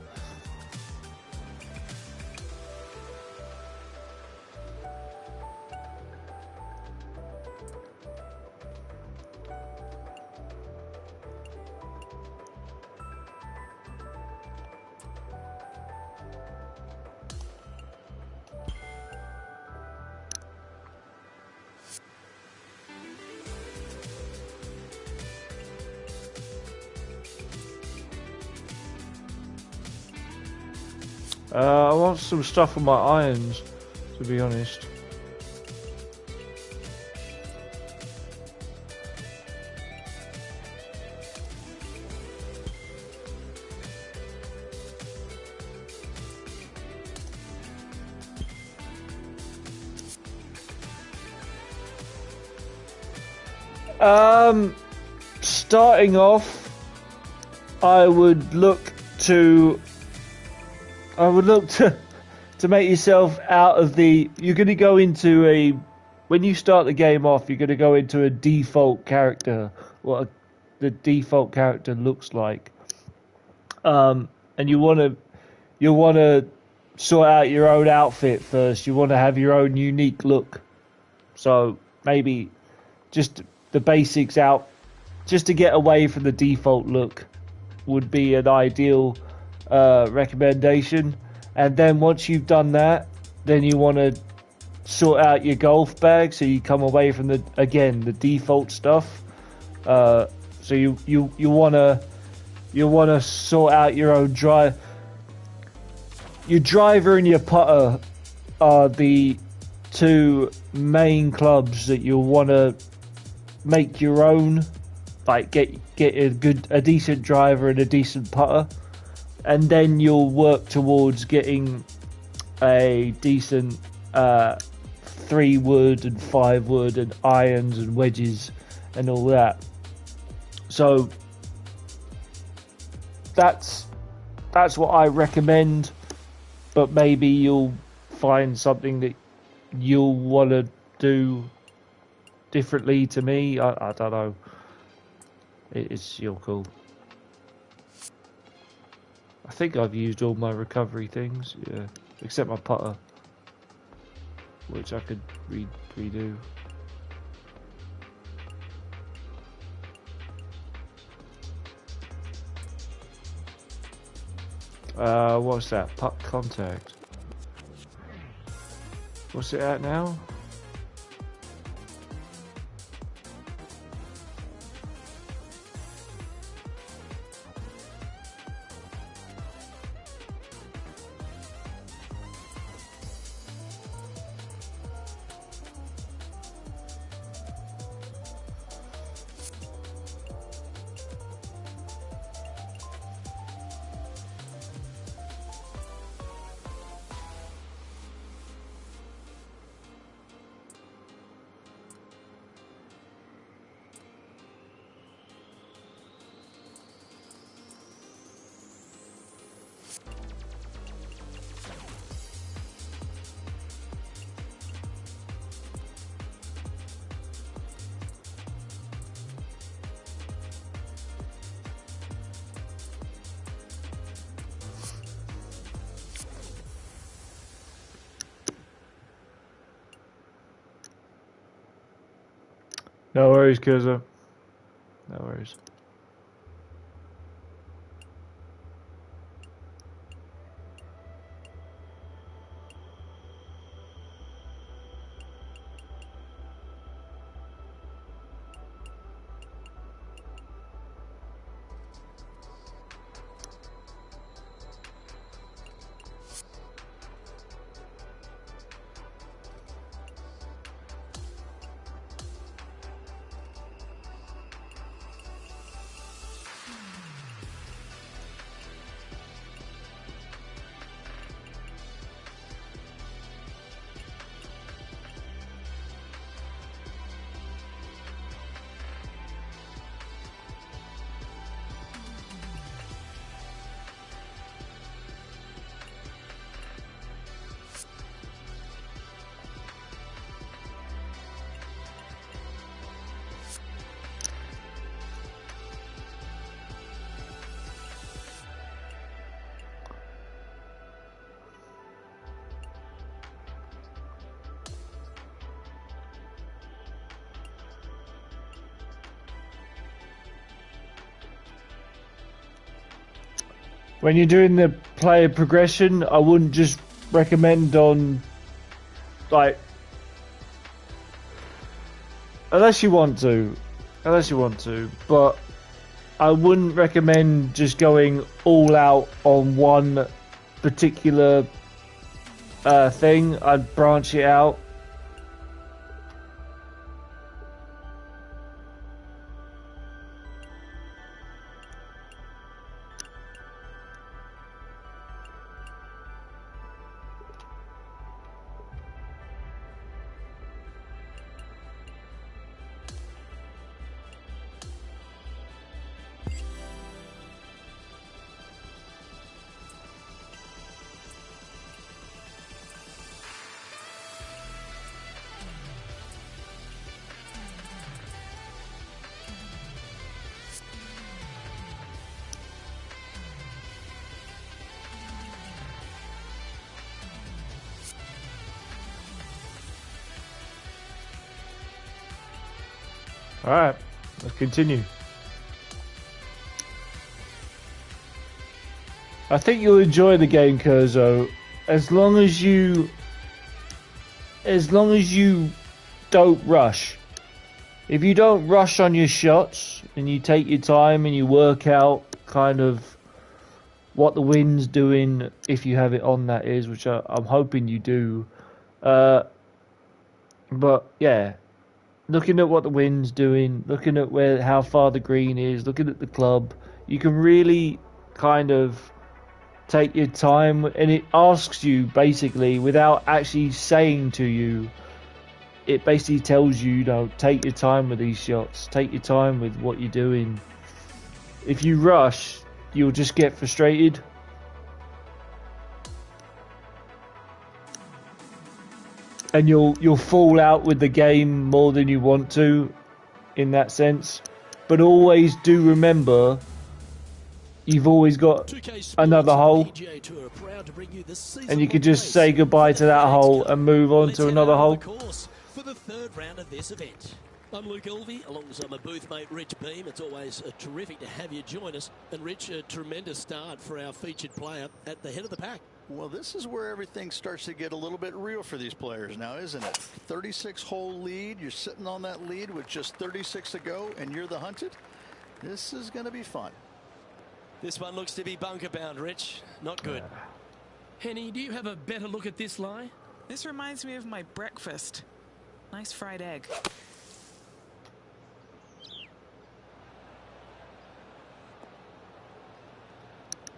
I want some stuff on my irons, to be honest. Starting off, I would look to make yourself out of the. You're going to go into a. When you start the game off, you're going to go into a default character. What the default character looks like. And you want to sort out your own outfit first. You want to have your own unique look. So maybe just the basics out, just to get away from the default look, would be an ideal recommendation. And then once you've done that, then you want to sort out your golf bag, so you come away from the default stuff. So you want to sort out your own drive. Your driver and your putter are the two main clubs that you'll want to make your own. Like get a decent driver and a decent putter, and then you'll work towards getting a decent 3-wood and 5-wood and irons and wedges and all that. So that's what I recommend, but maybe you'll find something that you'll want to do differently to me. I don't know. It's your call. I think I've used all my recovery things, yeah, except my putter, which I could redo. What's that? Putt contact. What's it at now? No worries, Kurza. No worries. When you're doing the player progression, I wouldn't just recommend on, like, unless you want to, but I wouldn't recommend just going all out on one particular thing. I'd branch it out. Alright, let's continue. I think you'll enjoy the game, Kurzo, as long as you don't rush. If you don't rush on your shots and you take your time and you work out kind of what the wind's doing, if you have it on, that is, which I'm hoping you do. But yeah, looking at what the wind's doing, looking at how far the green is, looking at the club, you can really kind of take your time, and it asks you basically, without actually saying to you, it basically tells you, take your time with these shots, take your time with what you're doing. If you rush, you'll just get frustrated. And you'll fall out with the game more than you want to, in that sense. But always do remember, you've always got another hole, and you could just say goodbye to that hole and move on to another hole. For the third round of this event, I'm Luke Elvey, alongside my booth mate Rich Beam. It's always terrific to have you join us. And Rich, a tremendous start for our featured player at the head of the pack. Well, this is where everything starts to get a little bit real for these players now, isn't it? 36-hole lead. You're sitting on that lead with just 36 to go, and you're the hunted. This is going to be fun. This one looks to be bunker bound, Rich. Not good. Henny, do you have a better look at this lie? This reminds me of my breakfast. Nice fried egg.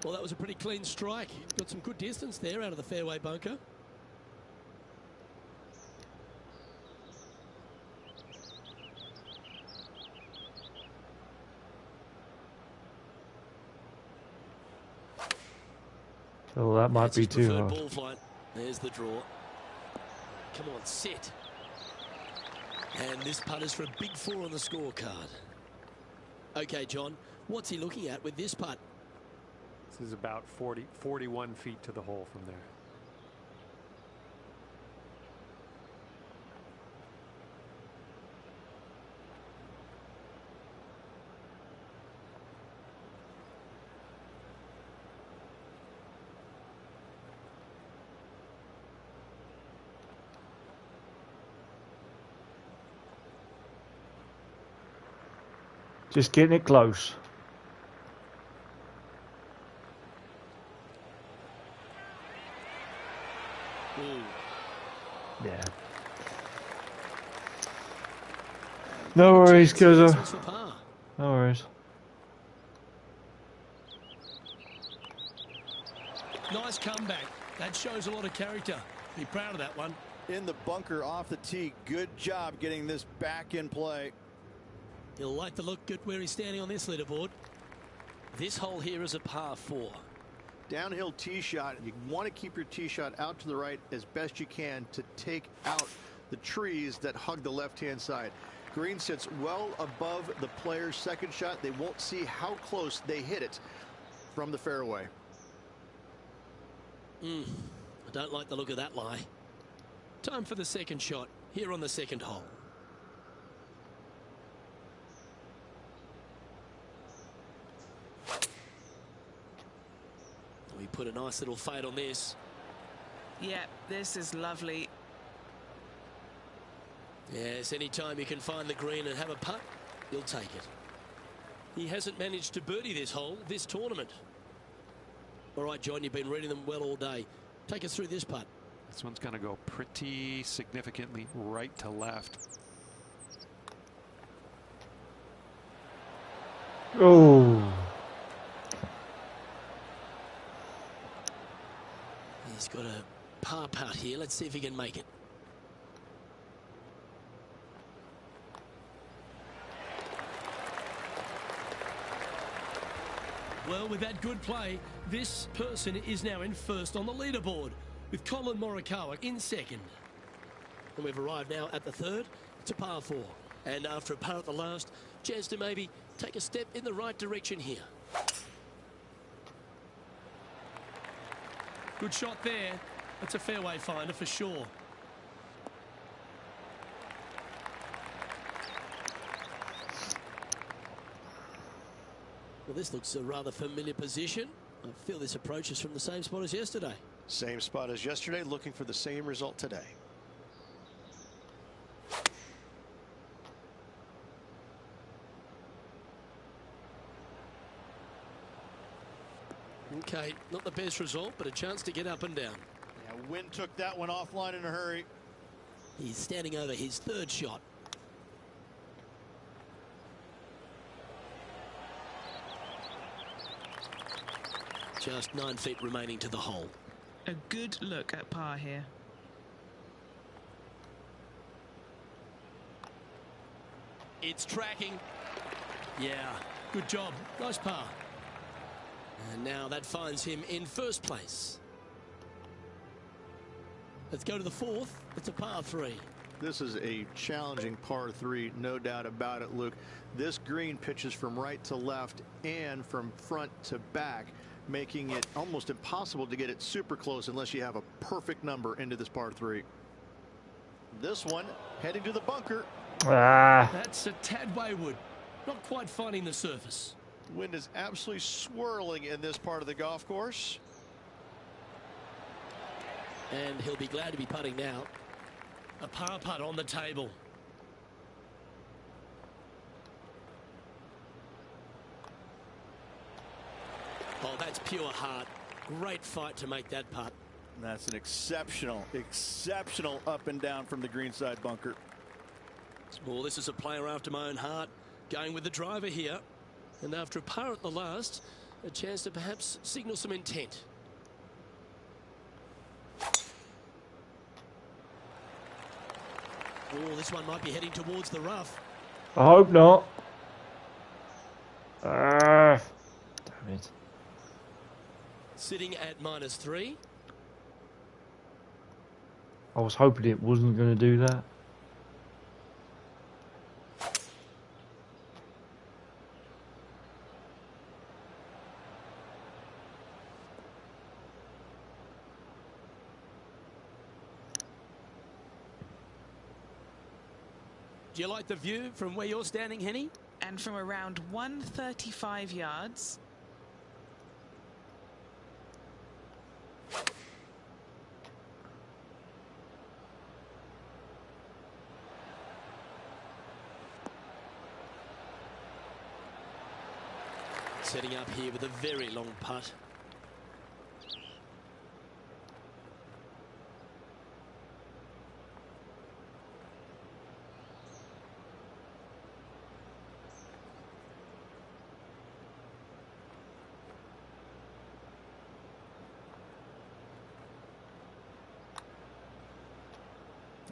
Well, that was a pretty clean strike. Got some good distance there out of the fairway bunker. Oh, that might be too hard. Ball flight. There's the draw. Come on, sit. And this putt is for a big 4 on the scorecard. Okay, John, what's he looking at with this putt? This is about 41 feet to the hole from there. Just getting it close. Yeah. No worries, Kuzza. No worries. Nice comeback. That shows a lot of character. Be proud of that one. In the bunker off the tee. Good job getting this back in play. He'll like the look good where he's standing on this leaderboard. This hole here is a par 4. Downhill tee shot. You want to keep your tee shot out to the right as best you can to take out the trees that hug the left-hand side. Green sits well above the player's second shot. They won't see how close they hit it from the fairway. I don't like the look of that lie. Time for the second shot here on the second hole. We put a nice little fade on this. Yeah, this is lovely. Yes, anytime you can find the green and have a putt, you'll take it. He hasn't managed to birdie this hole, this tournament. All right, John, you've been reading them well all day. Take us through this putt. This one's going to go pretty significantly right to left. Oh. He's got a par putt here. Let's see if he can make it. Well, with that good play, this person is now in first on the leaderboard, with Colin Morikawa in second. And we've arrived now at the third. It's a par 4. And after a par at the last, chance to maybe take a step in the right direction here. Good shot there. That's a fairway finder for sure. Well, this looks a rather familiar position. I feel this approach is from the same spot as yesterday. Same spot as yesterday, looking for the same result today. Okay, not the best result, but a chance to get up and down. Yeah, Wind took that one offline in a hurry. He's standing over his third shot. Just 9 feet remaining to the hole. A good look at par here. It's tracking. Yeah, good job. Nice par. And now that finds him in first place. Let's go to the fourth. It's a par 3. This is a challenging par 3, no doubt about it, Luke. This green pitches from right to left and from front to back, making it almost impossible to get it super close unless you have a perfect number into this par 3. This one heading to the bunker. That's a tad wayward. Not quite finding the surface. Wind is absolutely swirling in this part of the golf course. And he'll be glad to be putting now. A par putt on the table. Oh, that's pure heart. Great fight to make that putt. That's an exceptional up and down from the greenside bunker. Well, this is a player after my own heart. Going with the driver here. And after a par at the last, a chance to perhaps signal some intent. Oh, this one might be heading towards the rough. I hope not. Damn it. Sitting at -3. I was hoping it wasn't going to do that. Do you like the view from where you're standing, Henny? And from around 135 yards. Setting up here with a very long putt.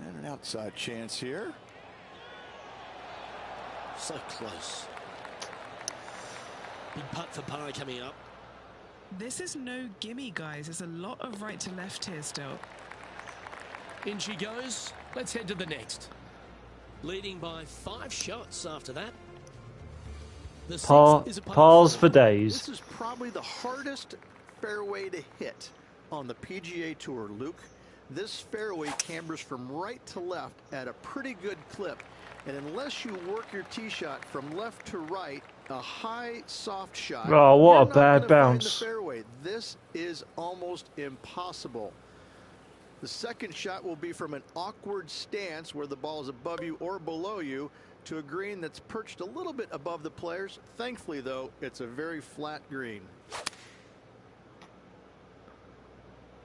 And an outside chance here. So close. Big putt for par coming up. This is no gimme, guys. There's a lot of right to left here still. In she goes. Let's head to the next. Leading by 5 shots after that. The sixth is a par Pars 4. for days. This is probably the hardest fairway to hit on the PGA Tour, Luke. This fairway cambers from right to left at a pretty good clip. And unless you work your tee shot from left to right, a high soft shot, Oh, what you're a not bad gonna find bounce. the fairway. This is almost impossible. The second shot will be from an awkward stance where the ball is above you or below you to a green that's perched a little bit above the players. Thankfully, though, it's a very flat green.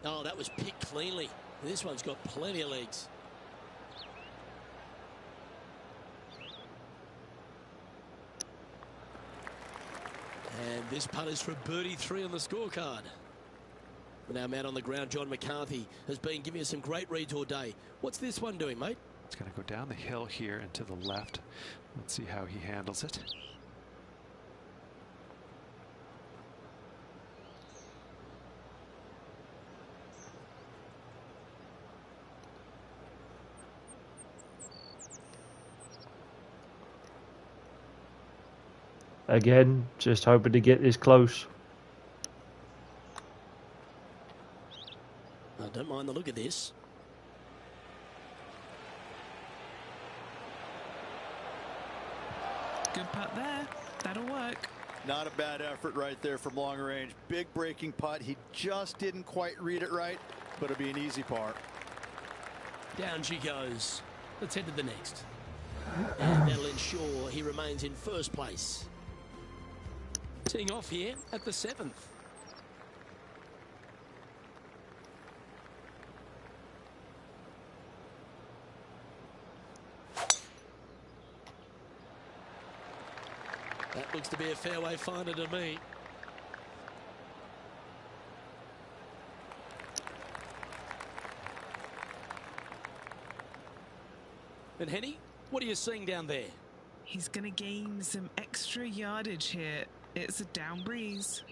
Oh, that was picked cleanly. This one's got plenty of legs. And this putt is for birdie 3 on the scorecard. Now, man on the ground, John McCarthy, has been giving us some great reads all day. What's this one doing, mate? It's going to go down the hill here and to the left. Let's see how he handles it. Again, just hoping to get this close. I don't mind the look of this. Good putt there. That'll work. Not a bad effort right there from long range. Big breaking putt. He just didn't quite read it right, but it'll be an easy par. Down she goes. Let's head to the next. And that'll ensure he remains in first place. Teeing off here at the 7th. That looks to be a fairway finder to me. And Henny, what are you seeing down there? He's going to gain some extra yardage here. It's a down breeze.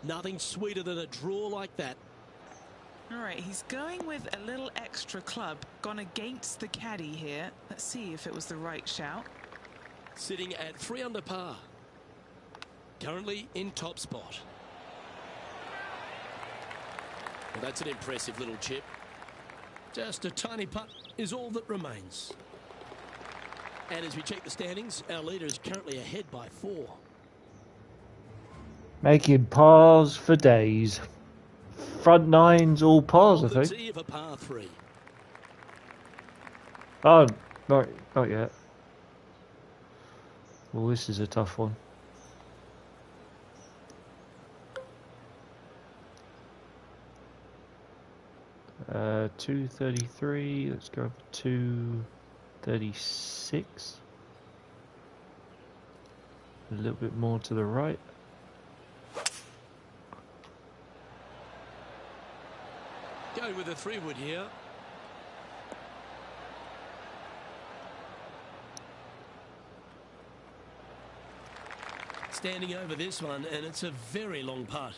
Nothing sweeter than a draw like that. All right, he's going with a little extra club. Gone against the caddy here. Let's see if it was the right shout. Sitting at 3 under par. Currently in top spot. Well, that's an impressive little chip. Just a tiny putt is all that remains. And as we check the standings, our leader is currently ahead by 4. Making pars for days. Front nines, all pars, I On the think. tee of a par 3. Oh, not yet. Well, this is a tough one. Uh, 233. Let's go for 236. A little bit more to the right. Going with a 3-wood here. Standing over this one, and it's a very long putt.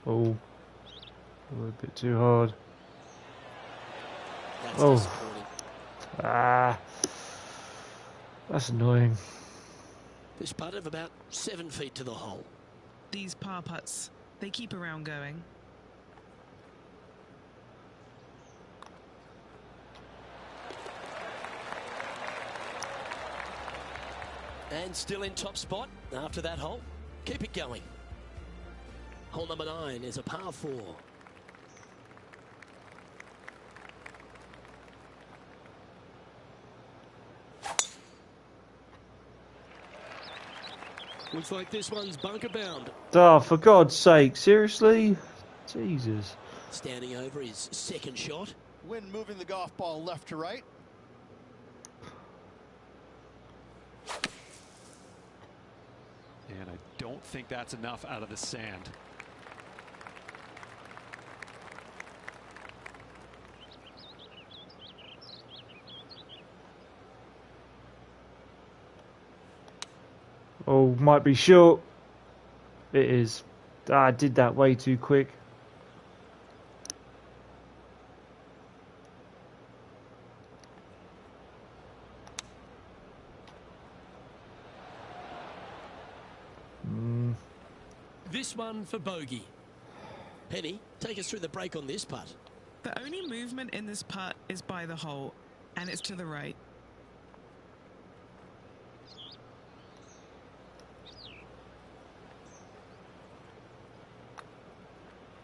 Oh, a bit too hard. That's Oh. disappointing. Ah. That's annoying. This putt of about 7 feet to the hole. These par putts, they keep a round going. And still in top spot after that hole. Keep it going. Hole number 9 is a par 4. Looks like this one's bunker bound. Oh, for God's sake, seriously? Jesus. Standing over his second shot. Wind moving the golf ball left to right. And I don't think that's enough out of the sand. Oh, might be short. It is. I did that way too quick. This one for bogey. Penny, take us through the break on this putt. The only movement in this putt is by the hole, and it's to the right.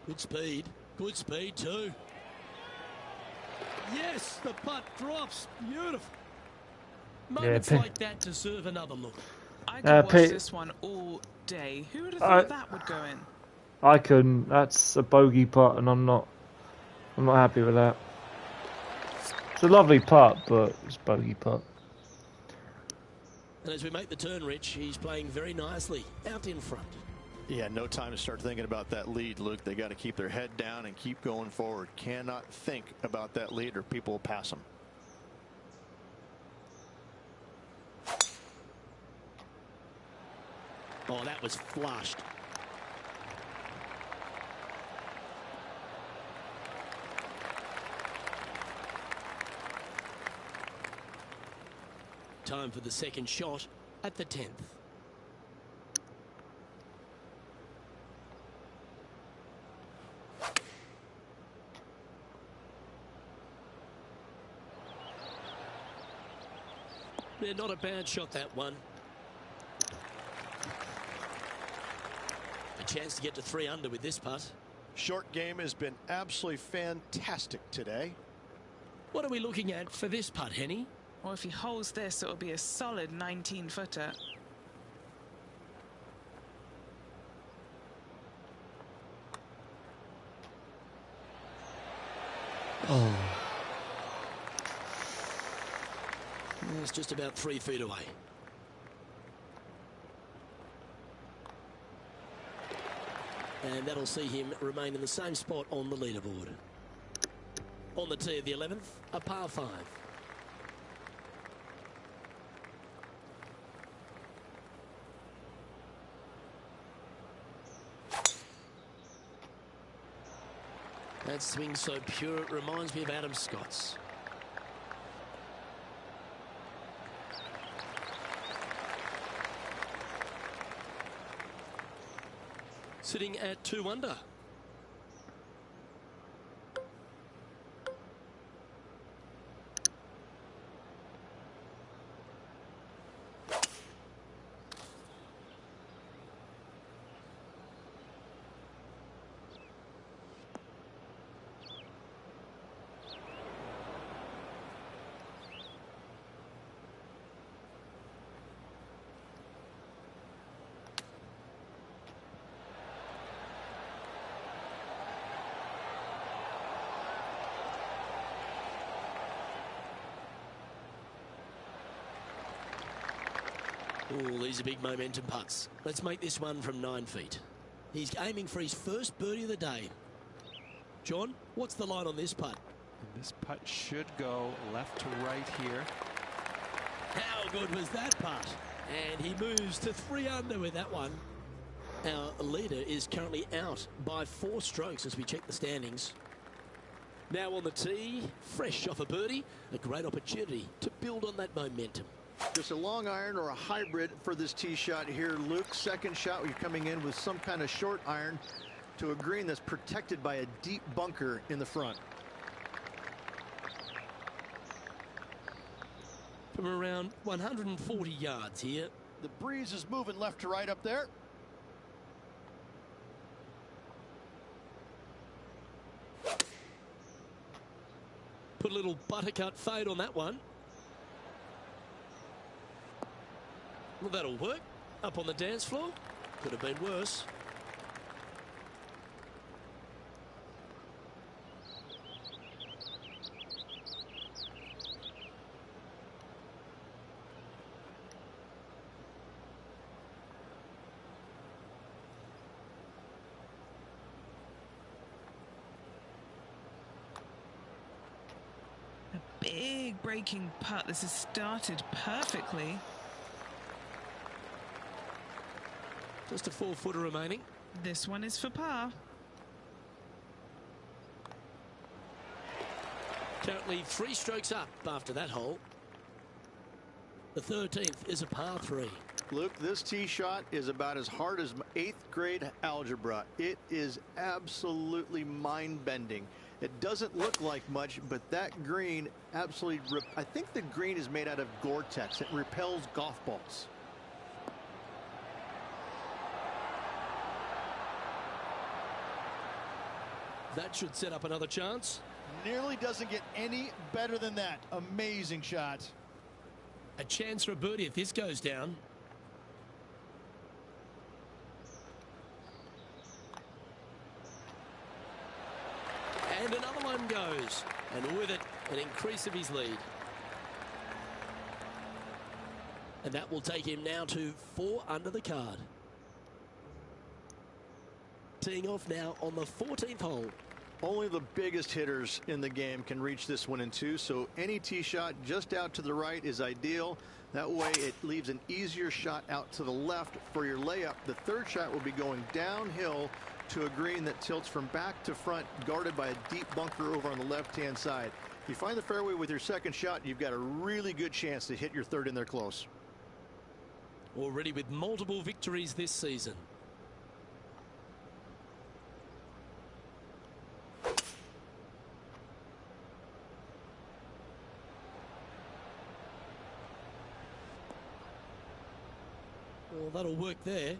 Good speed. Good speed too. Yes, the putt drops. Beautiful. Moments like that deserve another look. I could watch this one all day. Who would have thought that would go in? I couldn't. That's a bogey putt, and I'm not happy with that. It's a lovely putt, but it's a bogey putt. And as we make the turn, Rich, he's playing very nicely out in front. Yeah, no time to start thinking about that lead, Luke. They got to keep their head down and keep going forward. Cannot think about that lead or people will pass them. Oh, that was flushed. Time for the second shot at the 10th. Yeah, not a bad shot, that one. A chance to get to 3 under with this putt. Short game has been absolutely fantastic today. What are we looking at for this putt, Henny? Well, if he holds this, it'll be a solid 19-footer. Oh. It's just about 3 feet away. And that'll see him remain in the same spot on the leaderboard. On the tee of the 11th, a par 5. That swing so pure, it reminds me of Adam Scott's. Sitting at 2 under. Oh, these are big momentum putts. Let's make this one from 9 feet. He's aiming for his first birdie of the day. John, what's the line on this putt? And this putt should go left to right here. How good was that putt? And he moves to 3 under with that one. Our leader is currently out by 4 strokes as we check the standings. Now on the tee, fresh off a birdie, a great opportunity to build on that momentum. Just a long iron or a hybrid for this tee shot here, Luke. Second shot, you're coming in with some kind of short iron to a green that's protected by a deep bunker in the front. From around 140 yards here. The breeze is moving left to right up there. Put a little buttercut fade on that one. Well, that'll work. Up on the dance floor. Could have been worse. Big breaking putt. This has started perfectly. Just a 4-footer remaining. This one is for par. Currently 3 strokes up after that hole. The 13th is a par 3. Luke, this tee shot is about as hard as 8th grade algebra. It is absolutely mind-bending. It doesn't look like much, but that green absolutely I think the green is made out of Gore-Tex. It repels golf balls. That should set up another chance. Nearly doesn't get any better than that. Amazing shot. A chance for a birdie if this goes down. And another one goes. And with it, an increase of his lead. And that will take him now to 4 under the card. Teeing off now on the 14th hole. Only the biggest hitters in the game can reach this one in 2, so any tee shot just out to the right is ideal. That way it leaves an easier shot out to the left for your layup. The third shot will be going downhill to a green that tilts from back to front, guarded by a deep bunker over on the left-hand side. If you find the fairway with your second shot, you've got a really good chance to hit your third in there close. Already with multiple victories this season. Well, that'll work there.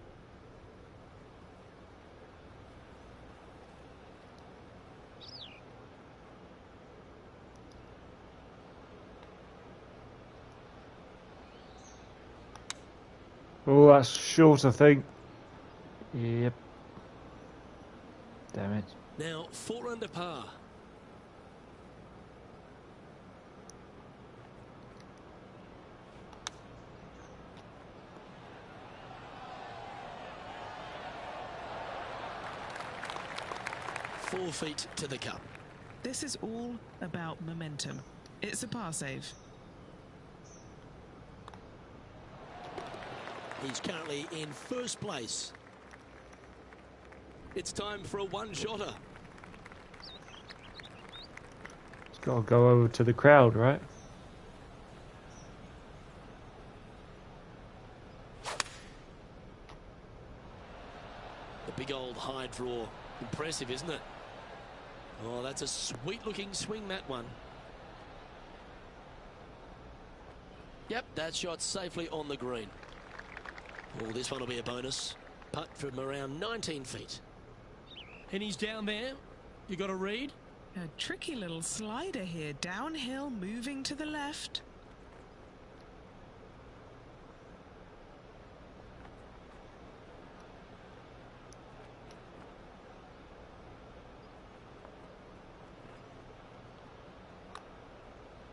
Oh, that's short, I think. Yep. Damn it. Now 4 under par. Four feet to the cup. This is all about momentum. It's a par save. He's currently in first place. It's time for a one-shotter. It's got to go over to the crowd, right? The big old high draw. Impressive, isn't it? Oh, that's a sweet-looking swing, that one. Yep, that shot safely on the green. Oh, this one will be a bonus. Putt from around 19 feet. And he's down there. You got a read? A tricky little slider here. Downhill, moving to the left.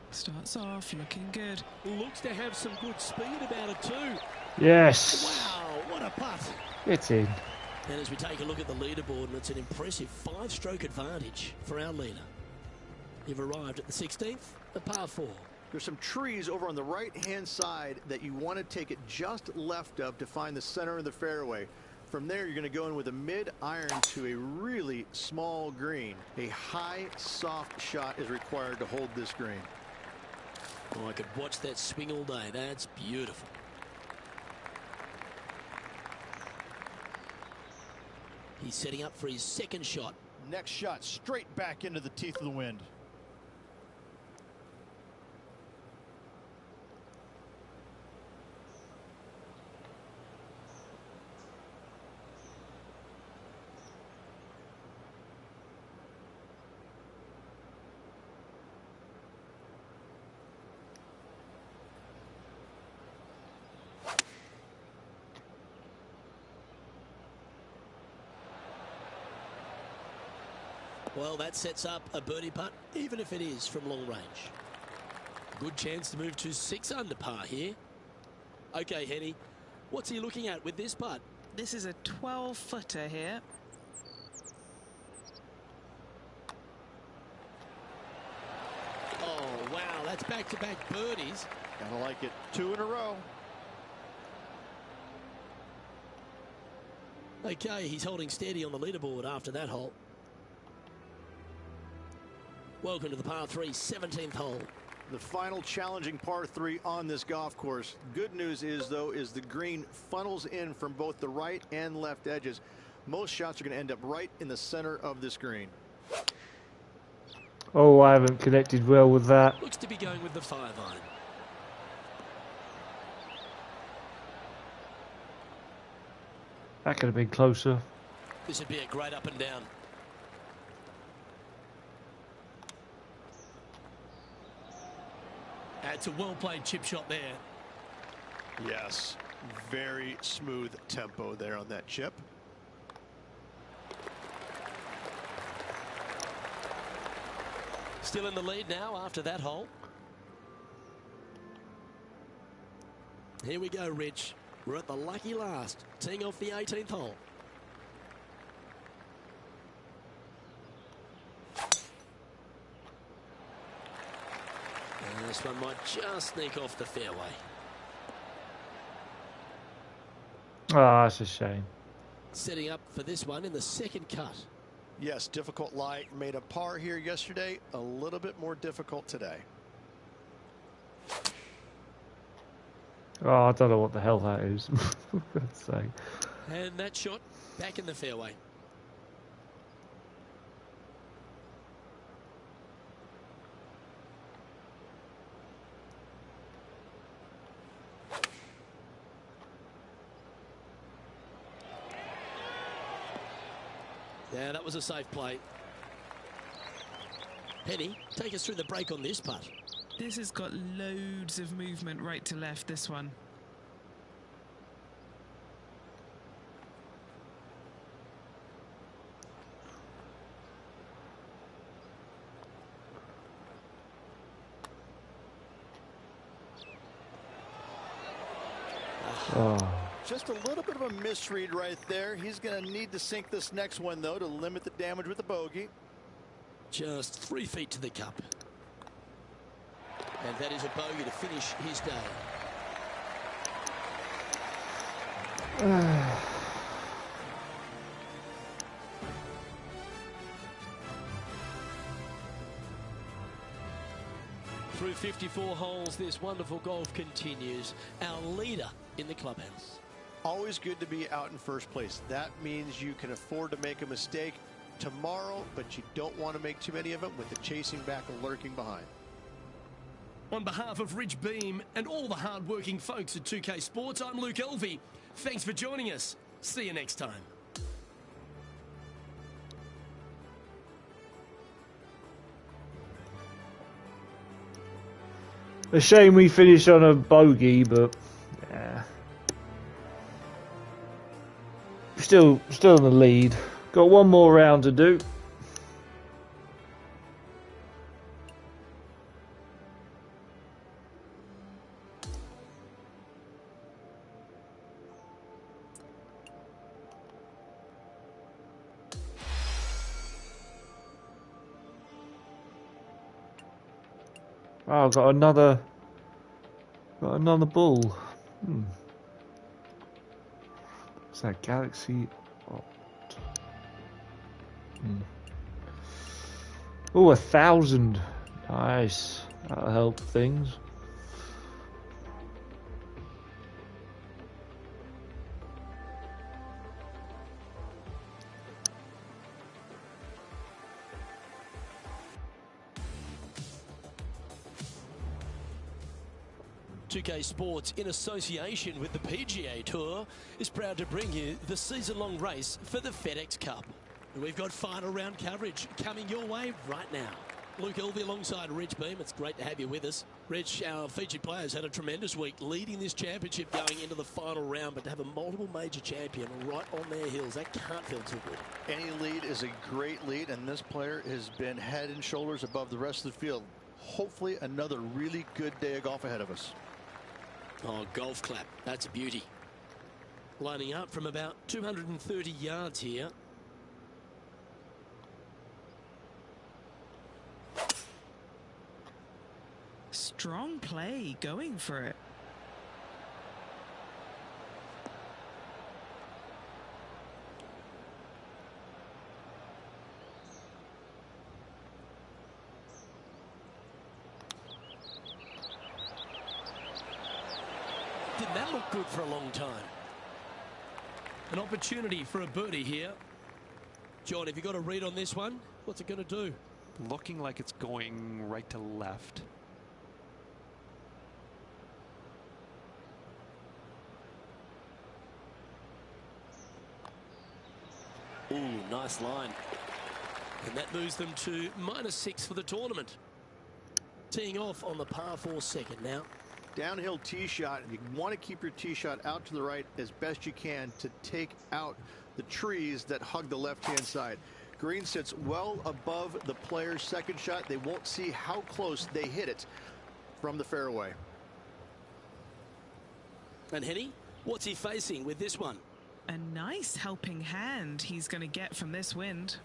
Starts off looking good. Looks to have some good speed about it too. Yes. Wow, what a putt. It's in. And as we take a look at the leaderboard, and it's an impressive 5-stroke advantage for our leader. You've arrived at the 16th, a par 4. There's some trees over on the right-hand side that you want to take it just left of to find the center of the fairway. From there, you're going to go in with a mid-iron to a really small green. A high, soft shot is required to hold this green. Oh, I could watch that swing all day. That's beautiful. He's setting up for his second shot. Next shot, straight back into the teeth of the wind. Well, that sets up a birdie putt, even if it is from long range. Good chance to move to 6 under par here. Okay, Henny, what's he looking at with this putt? This is a 12-footer here. Oh, wow, that's back-to-back birdies. Gotta like it. 2 in a row. Okay, he's holding steady on the leaderboard after that hole. Welcome to the par 3 17th hole. The final challenging par 3 on this golf course. Good news is, though, is the green funnels in from both the right and left edges. Most shots are going to end up right in the center of this green. Oh, I haven't connected well with that. Looks to be going with the 5-iron. That could have been closer. This would be a great up and down. It's a well-played chip shot there. Yes, very smooth tempo there on that chip. Still in the lead now after that hole. Here we go, Rich. We're at the lucky last, teeing off the 18th hole. And this one might just sneak off the fairway. Ah, that's a shame. Setting up for this one in the second cut. Yes, difficult lie. Made a par here yesterday. A little bit more difficult today. Oh, I don't know what the hell that is. For God's sake. And that shot back in the fairway. Yeah, that was a safe play. Penny, take us through the break on this putt. This has got loads of movement right to left, this one. Oh. Just a little bit of a misread right there. He's going to need to sink this next one, though, to limit the damage with the bogey. Just 3 feet to the cup. And that is a bogey to finish his day. Through 54 holes, this wonderful golf continues. Our leader in the clubhouse. Always good to be out in first place. That means you can afford to make a mistake tomorrow, but you don't want to make too many of them with the chasing back lurking behind. On behalf of Rich Beam and all the hard-working folks at 2K Sports, I'm Luke Elvey. Thanks for joining us. See you next time. A shame we finished on a bogey, but yeah. Still in the lead. Got one more round to do. Oh, got another bull. What's that? Galaxy Opt. Oh, 1,000. Nice. That'll help things. PGA Sports, in association with the PGA Tour, is proud to bring you the season-long race for the FedEx Cup. And we've got final round coverage coming your way right now. Luke Elvey alongside Rich Beam. It's great to have you with us. Rich, our featured players had a tremendous week leading this championship going into the final round, but to have a multiple major champion right on their heels, that can't feel too good. Any lead is a great lead, and this player has been head and shoulders above the rest of the field. Hopefully another really good day of golf ahead of us. Oh, golf clap. That's a beauty. Lining up from about 230 yards here. Strong play, going for it. Did that look good for a long time? An opportunity for a birdie here. John, have you got a read on this one? What's it going to do? Looking like it's going right to left. Ooh, nice line. And that moves them to -6 for the tournament. Teeing off on the par 4 second now. Downhill tee shot, and you want to keep your tee shot out to the right as best you can to take out the trees that hug the left-hand side. Green sits well above the player's second shot. They won't see how close they hit it from the fairway. And Henny, what's he facing with this one? A nice helping hand he's going to get from this wind.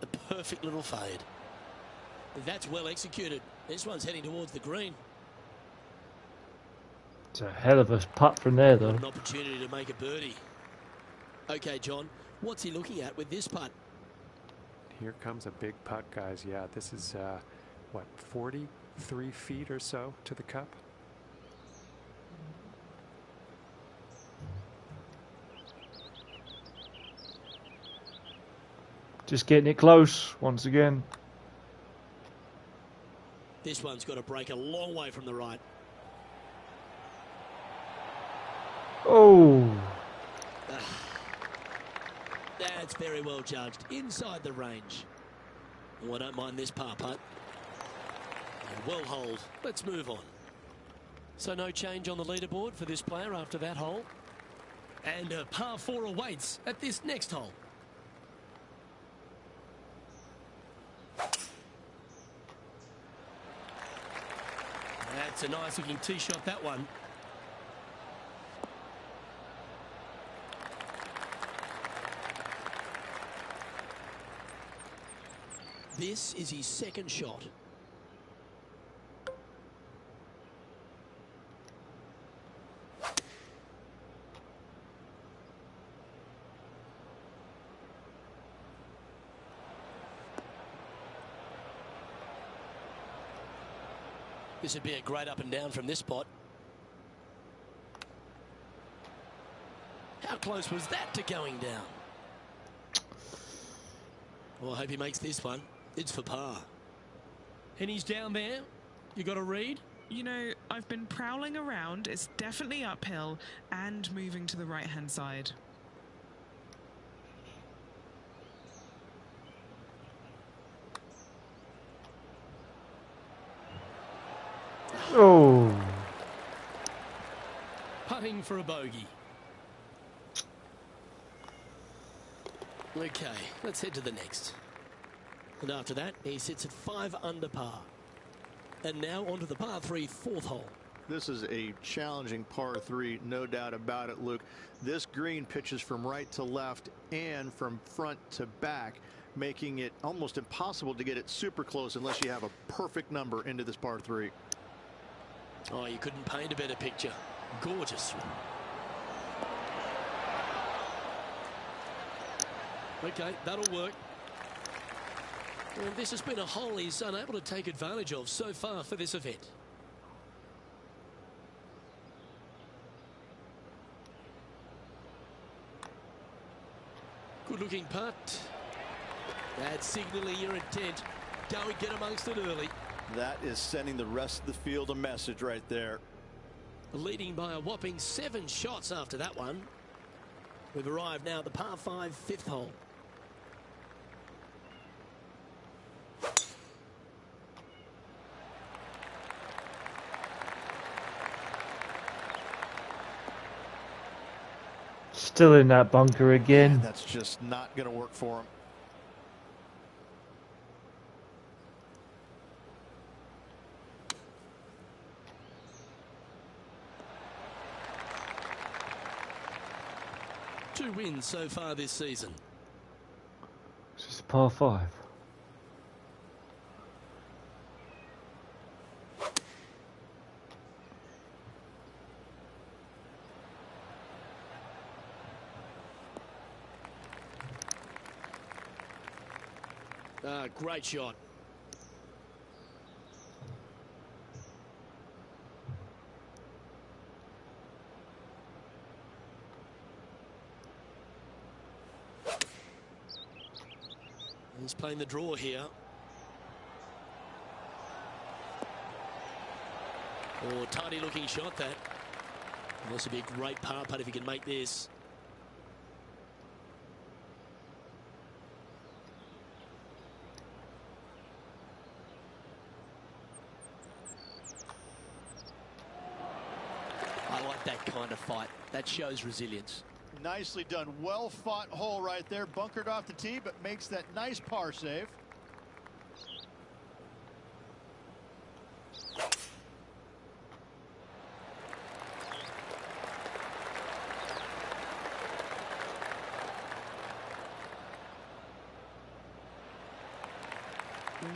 A perfect little fade. That's well executed. This one's heading towards the green. It's a hell of a putt from there, though. An opportunity to make a birdie. Okay, John, what's he looking at with this putt? Here comes a big putt, guys. Yeah, this is, what, 43 feet or so to the cup? Just getting it close once again. This one's got to break a long way from the right. Oh. That's very well judged. Inside the range. Oh, I don't mind this par putt. Well holed. Let's move on. So no change on the leaderboard for this player after that hole. And a par 4 awaits at this next hole. That's a nice looking tee shot, that one. This is his second shot. This would be a great up and down from this spot. How close was that to going down? Well, I hope he makes this one. It's for par. And he's down there. You got a read? You know, I've been prowling around. It's definitely uphill and moving to the right-hand side. Oh. Putting for a bogey. Okay, let's head to the next. And after that, he sits at 5 under par. And now onto the par 3 fourth hole. This is a challenging par 3, no doubt about it, Luke. This green pitches from right to left and from front to back, making it almost impossible to get it super close unless you have a perfect number into this par 3. Oh, you couldn't paint a better picture. Gorgeous. Okay, that'll work. Well, this has been a hole he's unable to take advantage of so far for this event. Good looking putt. That's signaling your intent. Go and get amongst it early. That is sending the rest of the field a message right there. Leading by a whopping 7 shots after that one. We've arrived now at the par 5 fifth hole. Still in that bunker again. And that's just not going to work for him. Two wins so far this season. It's just a par 5. Great shot. He's playing the draw here. Oh, tidy looking shot that. This would be a great par putt if he can make this. I like that kind of fight. That shows resilience. Nicely done. Well fought hole right there. Bunkered off the tee, but makes that nice par save.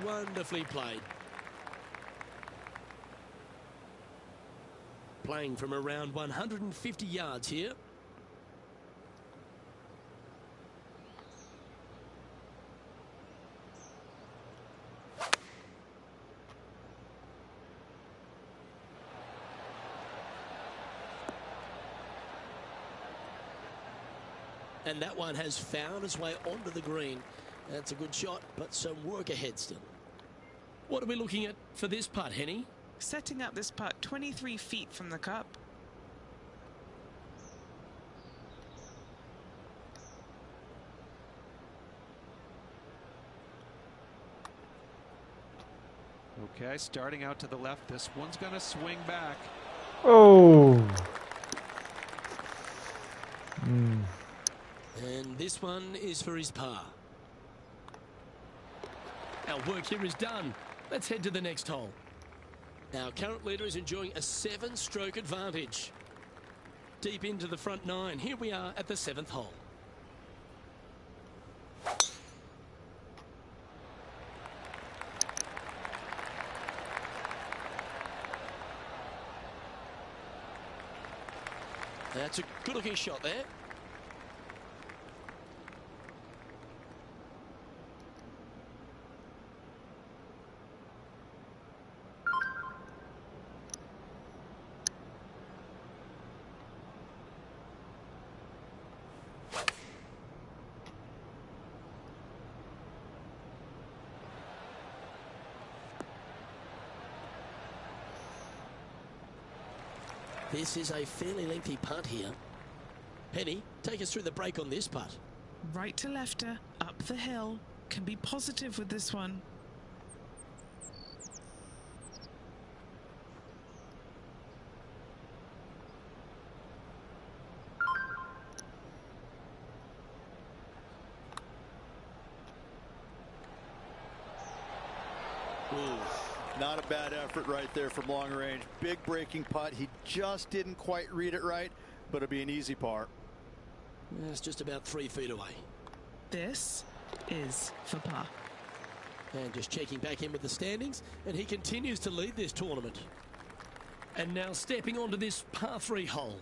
Wonderfully played. Playing from around 150 yards here. And that one has found its way onto the green. That's a good shot, but some work ahead still. What are we looking at for this putt, Henny? Setting up this putt 23 feet from the cup. Okay, starting out to the left. This one's going to swing back. Oh. And this one is for his par. Our work here is done. Let's head to the next hole. Our current leader is enjoying a 7-stroke advantage. Deep into the front 9. Here we are at the 7th hole. That's a good-looking shot there. This is a fairly lengthy putt here. Penny, take us through the break on this putt. Right to lefter, up the hill. Can be positive with this one. Ooh. Not a bad effort right there from long range. Big breaking putt. He just didn't quite read it right, but it'll be an easy par. It's just about 3 feet away. This is for par. And just checking back in with the standings, and he continues to lead this tournament. And now stepping onto this par 3 hole.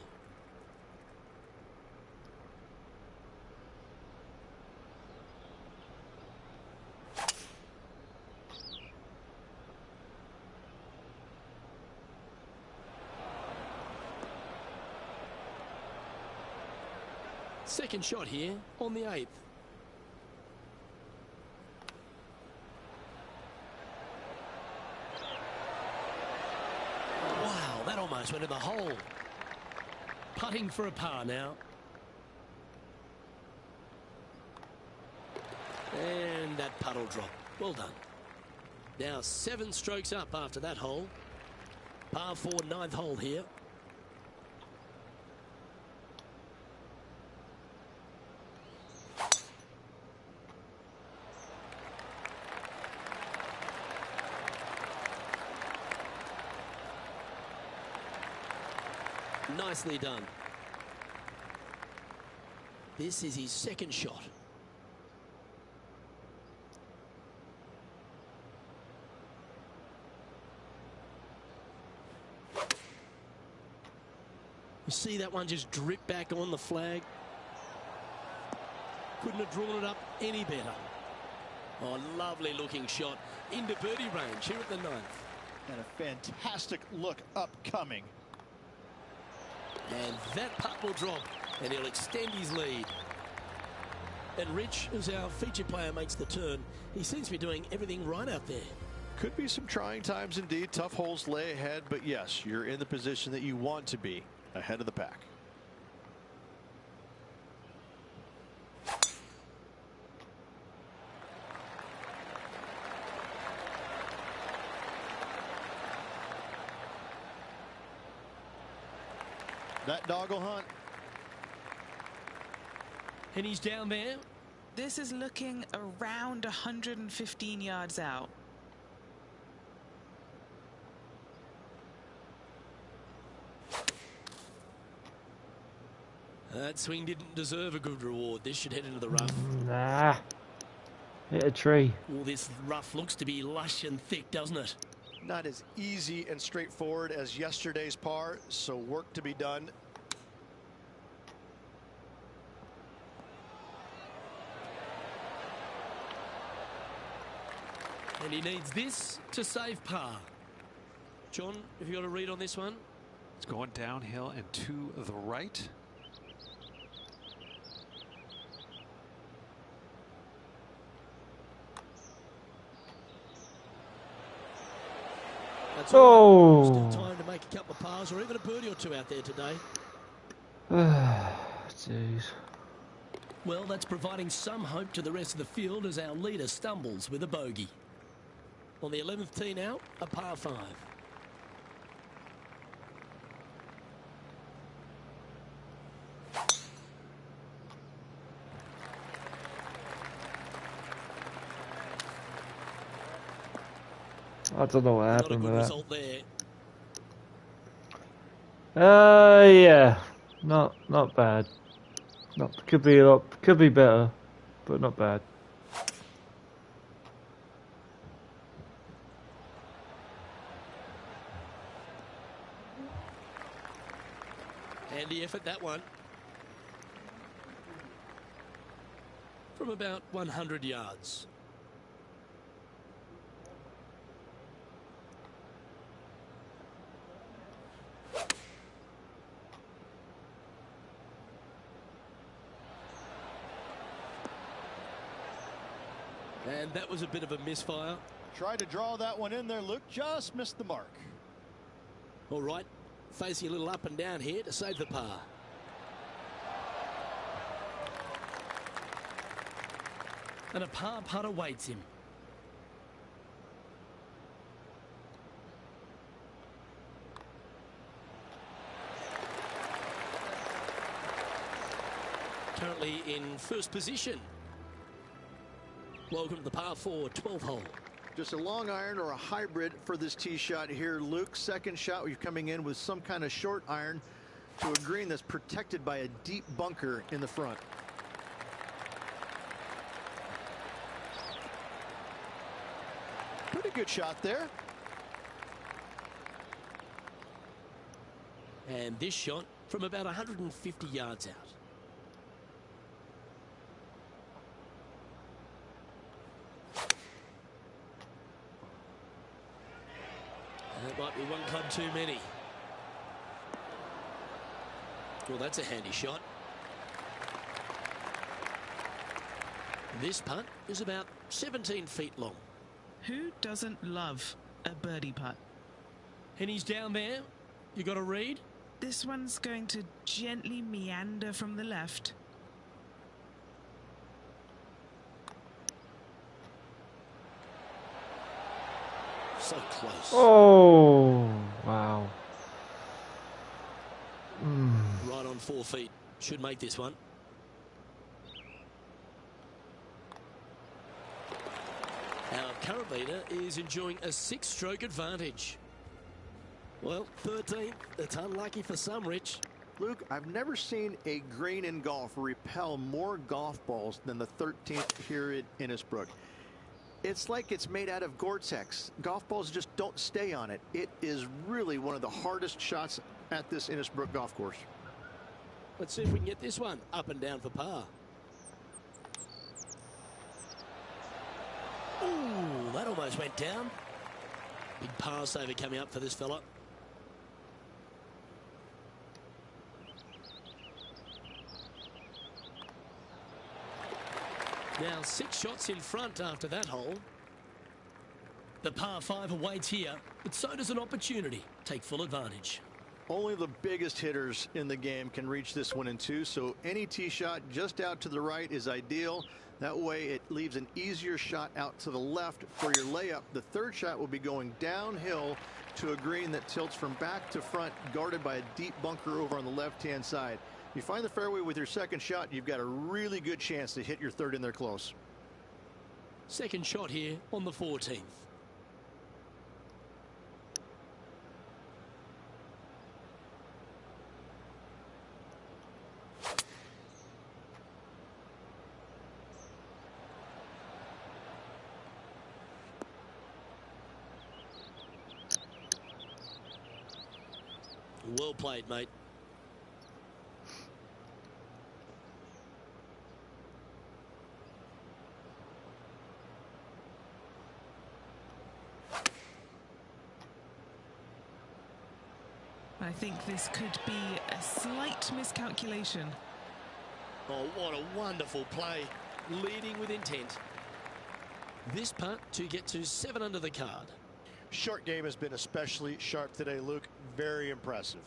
Second shot here on the 8th. Wow, that almost went in the hole. Putting for a par now. And that putt will drop. Well done. Now 7 strokes up after that hole. Par 4, 9th hole here. Nicely done. This is his second shot. You see that one just drip back on the flag. Couldn't have drawn it up any better. Oh, lovely looking shot into birdie range here at the 9th. And a fantastic look upcoming. And that putt will drop, and he'll extend his lead. And Rich, as our featured player makes the turn, he seems to be doing everything right out there. Could be some trying times indeed. Tough holes lay ahead, but yes, you're in the position that you want to be, ahead of the pack. That dog will hunt. And he's down there. This is looking around 115 yards out. That swing didn't deserve a good reward. This should head into the rough. Nah. Hit a tree. Well, this rough looks to be lush and thick, doesn't it? Not as easy and straightforward as yesterday's par, so work to be done. And he needs this to save par. John, have you got a read on this one? It's going downhill and to the right. That's all right. Oh. Still time to make a couple of pars or even a birdie or two out there today. Jeez. Well, that's providing some hope to the rest of the field as our leader stumbles with a bogey. On the 11th tee now, a par 5. I don't know what Not a happened good with result there. that. Yeah. Not bad. Could be better, but not bad. Handy effort, that one. From about 100 yards. And that was a bit of a misfire. Tried to draw that one in there. Luke just missed the mark. All right, facing a little up and down here to save the par. And a par putt awaits him. Currently in first position. Welcome to the par 4 12th hole. Just a long iron or a hybrid for this tee shot here, Luke. Second shot, you're coming in with some kind of short iron to a green that's protected by a deep bunker in the front. Pretty good shot there. And this shot from about 150 yards out. That might be one club too many. Well, that's a handy shot. This putt is about 17 feet long. Who doesn't love a birdie putt? And he's down there. You got a read? This one's going to gently meander from the left. So close. Oh, wow. Right on 4 feet. Should make this one. Our current leader is enjoying a 6-stroke advantage. Well, 13th. That's unlucky for some, Rich. Luke, I've never seen a green in golf repel more golf balls than the 13th here at Innisbrook. It's like it's made out of Gore-Tex. Golf balls just don't stay on it. It is really one of the hardest shots at this Innisbrook golf course. Let's see if we can get this one up and down for par. Ooh, that almost went down. Big par saver coming up for this fella. Now 6 shots in front after that hole. The par 5 awaits here, but so does an opportunity. Take full advantage. Only the biggest hitters in the game can reach this one in 2, so any tee shot just out to the right is ideal. That way it leaves an easier shot out to the left for your layup. The third shot will be going downhill to a green that tilts from back to front, guarded by a deep bunker over on the left-hand side. If you find the fairway with your second shot, you've got a really good chance to hit your third in there close. Second shot here on the 14th. Well played, mate. I think this could be a slight miscalculation. Oh, what a wonderful play. Leading with intent. This putt to get to 7 under the card. Short game has been especially sharp today, Luke. Very impressive.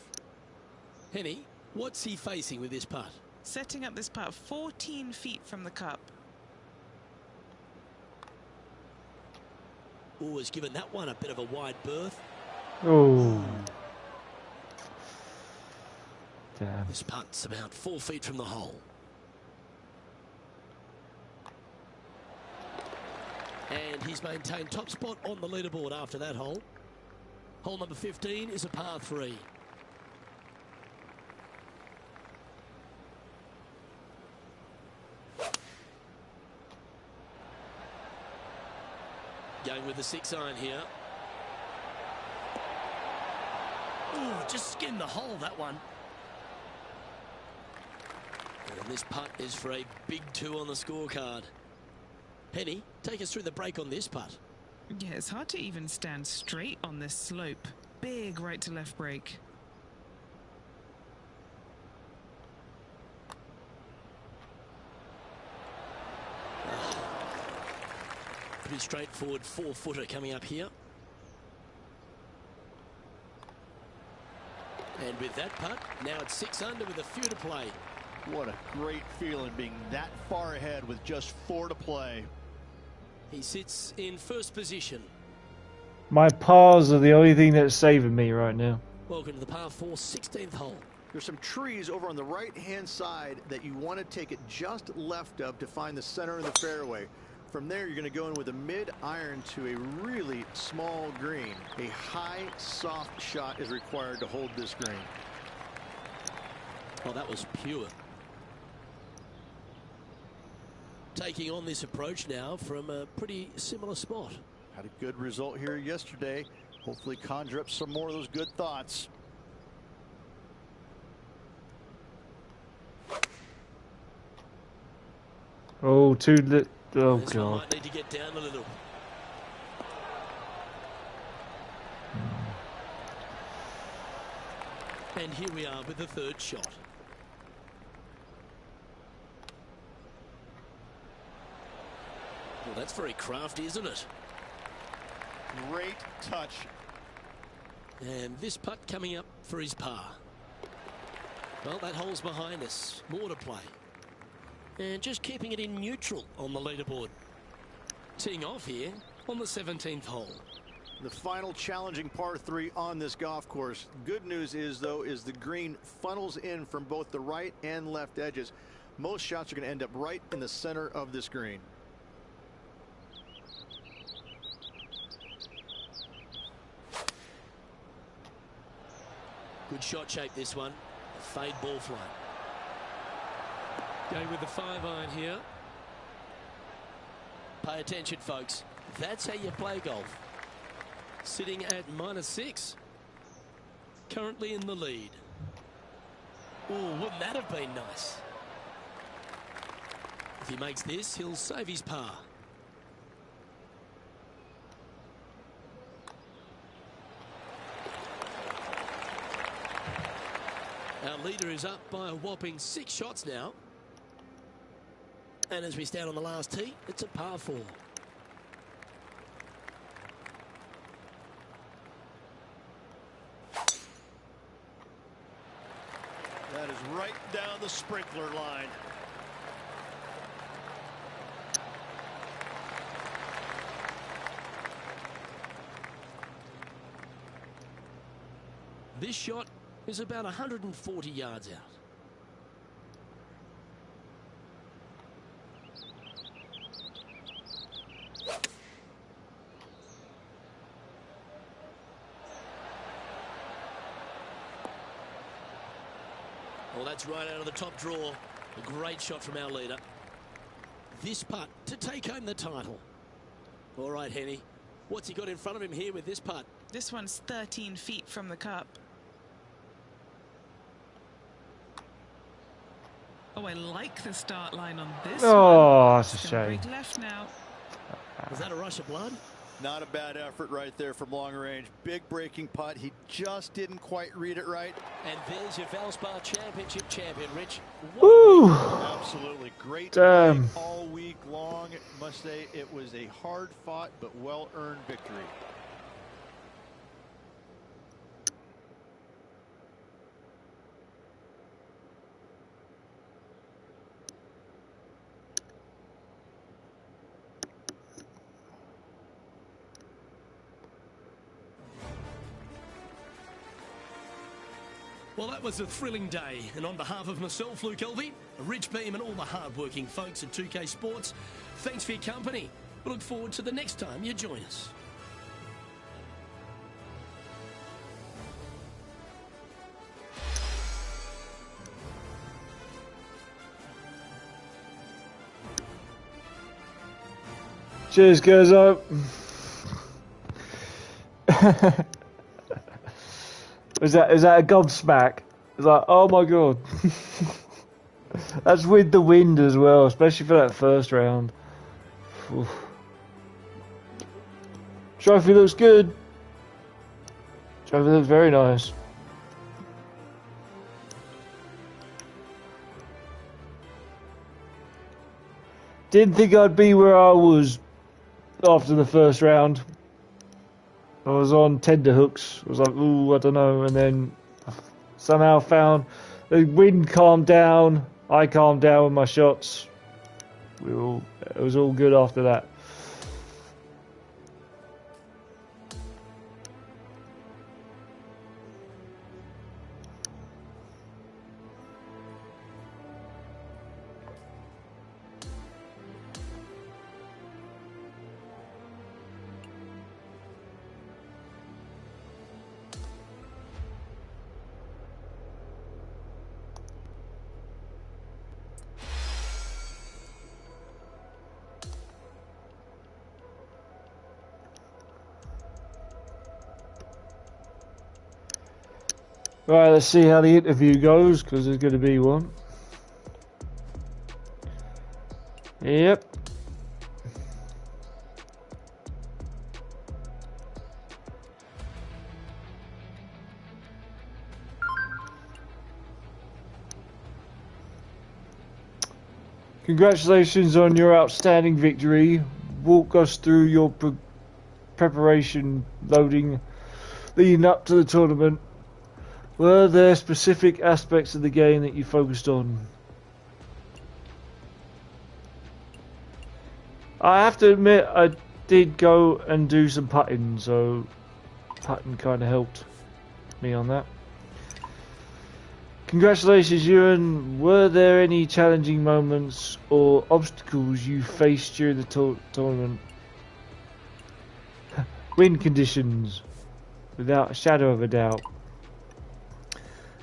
Henny, what's he facing with this putt? Setting up this putt 14 feet from the cup. Oh, has given that one a bit of a wide berth. Oh. Damn. This putt's about 4 feet from the hole. And he's maintained top spot on the leaderboard after that hole. Hole number 15 is a par 3. Going with the 6-iron here. Ooh, just skinned the hole, that one. And this putt is for a big 2 on the scorecard. Penny, take us through the break on this putt. Yeah, it's hard to even stand straight on this slope. Big right to left break. Pretty straightforward 4-footer coming up here. And with that putt, now it's 6 under with a few to play. What a great feeling being that far ahead with just 4 to play. He sits in first position. My pars are the only thing that's saving me right now. Welcome to the par 4 16th hole. There's some trees over on the right-hand side that you want to take it just left of to find the center of the fairway. From there, you're going to go in with a mid-iron to a really small green. A high, soft shot is required to hold this green. Oh, that was pure. Taking on this approach now from a pretty similar spot. Had a good result here yesterday. Hopefully conjure up some more of those good thoughts. Oh, too lit. Oh, This one God. might need to get down a little. And here we are with the third shot. Well, that's very crafty, isn't it? Great touch. And this putt coming up for his par. Well, that hole's behind us. More to play. And just keeping it in neutral on the leaderboard. Teeing off here on the 17th hole. The final challenging par 3 on this golf course. Good news is, though, is the green funnels in from both the right and left edges. Most shots are going to end up right in the center of this green. Good shot shape, this one. A fade ball flight. Going with the 5-iron here. Pay attention, folks. That's how you play golf. Sitting at -6. Currently in the lead. Oh, wouldn't that have been nice? If he makes this, he'll save his par. Our leader is up by a whopping 6 shots now. And as we stand on the last tee, it's a par 4. That is right down the sprinkler line. This shot is about 140 yards out. Well, that's right out of the top draw. A great shot from our leader. This putt to take home the title. All right, Henny. What's he got in front of him here with this putt? This one's 13 feet from the cup. Oh, I like the start line on this Oh, one. that's a It's gonna shame. break left now. Was that a rush of blood? Not a bad effort right there from long range. Big breaking putt. He just didn't quite read it right. And there's your Valspar Championship champion, Rich. Woo! Absolutely great Damn. play all week long. Must say it was a hard-fought but well-earned victory. Well, that was a thrilling day, and on behalf of myself, Luke Elvey, Rich Beam, and all the hard-working folks at 2K Sports, thanks for your company. We look forward to the next time you join us. Cheers, guys. Is that a gobsmack? It's like, oh my god. That's with the wind as well, especially for that first round. Oof. Trophy looks good. Trophy looks very nice. Didn't think I'd be where I was after the first round. I was on tender hooks. I was like, ooh, I don't know. And then somehow found the wind calmed down. I calmed down with my shots. It was all good after that. Right, let's see how the interview goes, because there's going to be one. Yep. Congratulations on your outstanding victory. Walk us through your preparation loading leading up to the tournament. Were there specific aspects of the game that you focused on? I have to admit, I did go and do some putting, so putting kind of helped me on that. Congratulations, Ewan. Were there any challenging moments or obstacles you faced during the tournament? Wind conditions, without a shadow of a doubt.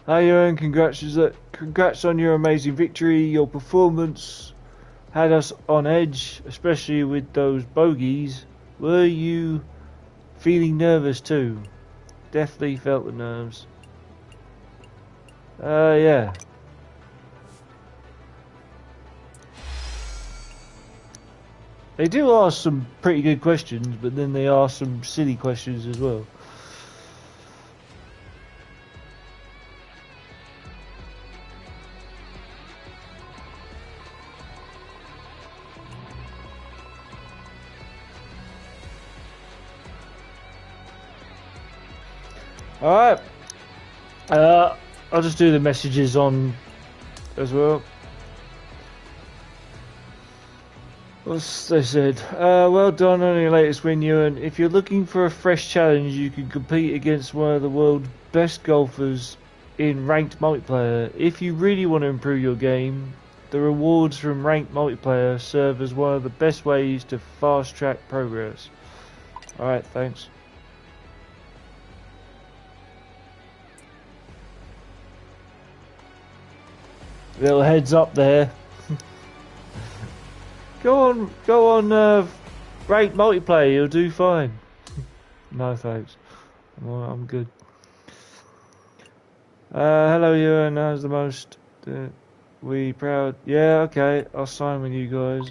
Hi, Ewan. Congrats on your amazing victory. Your performance had us on edge, especially with those bogeys. Were you feeling nervous too? Definitely felt the nerves. Yeah. They do ask some pretty good questions, but then they ask some silly questions as well. Alright. I'll just do the messages on as well. What's they said? Well done on your latest win, Ewan. If you're looking for a fresh challenge, you can compete against one of the world's best golfers in ranked multiplayer. If you really want to improve your game, the rewards from ranked multiplayer serve as one of the best ways to fast track progress. Alright, thanks. Little heads up there. Go on, ranked multiplayer, you'll do fine. No thanks. I'm good. Hello, Ewan. How's the most? We proud? Yeah, okay. I'll sign with you guys.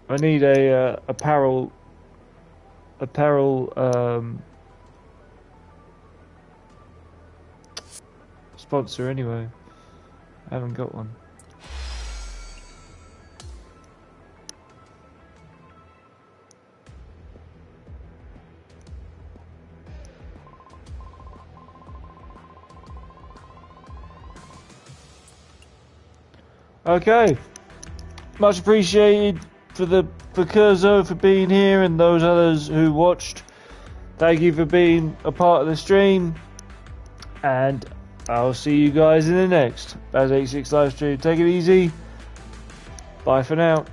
I need a apparel sponsor anyway. I haven't got one. Okay. Much appreciated for Curzo for being here and those others who watched. Thank you for being a part of the stream. And I'll see you guys in the next Baz86 live stream. Take it easy. Bye for now.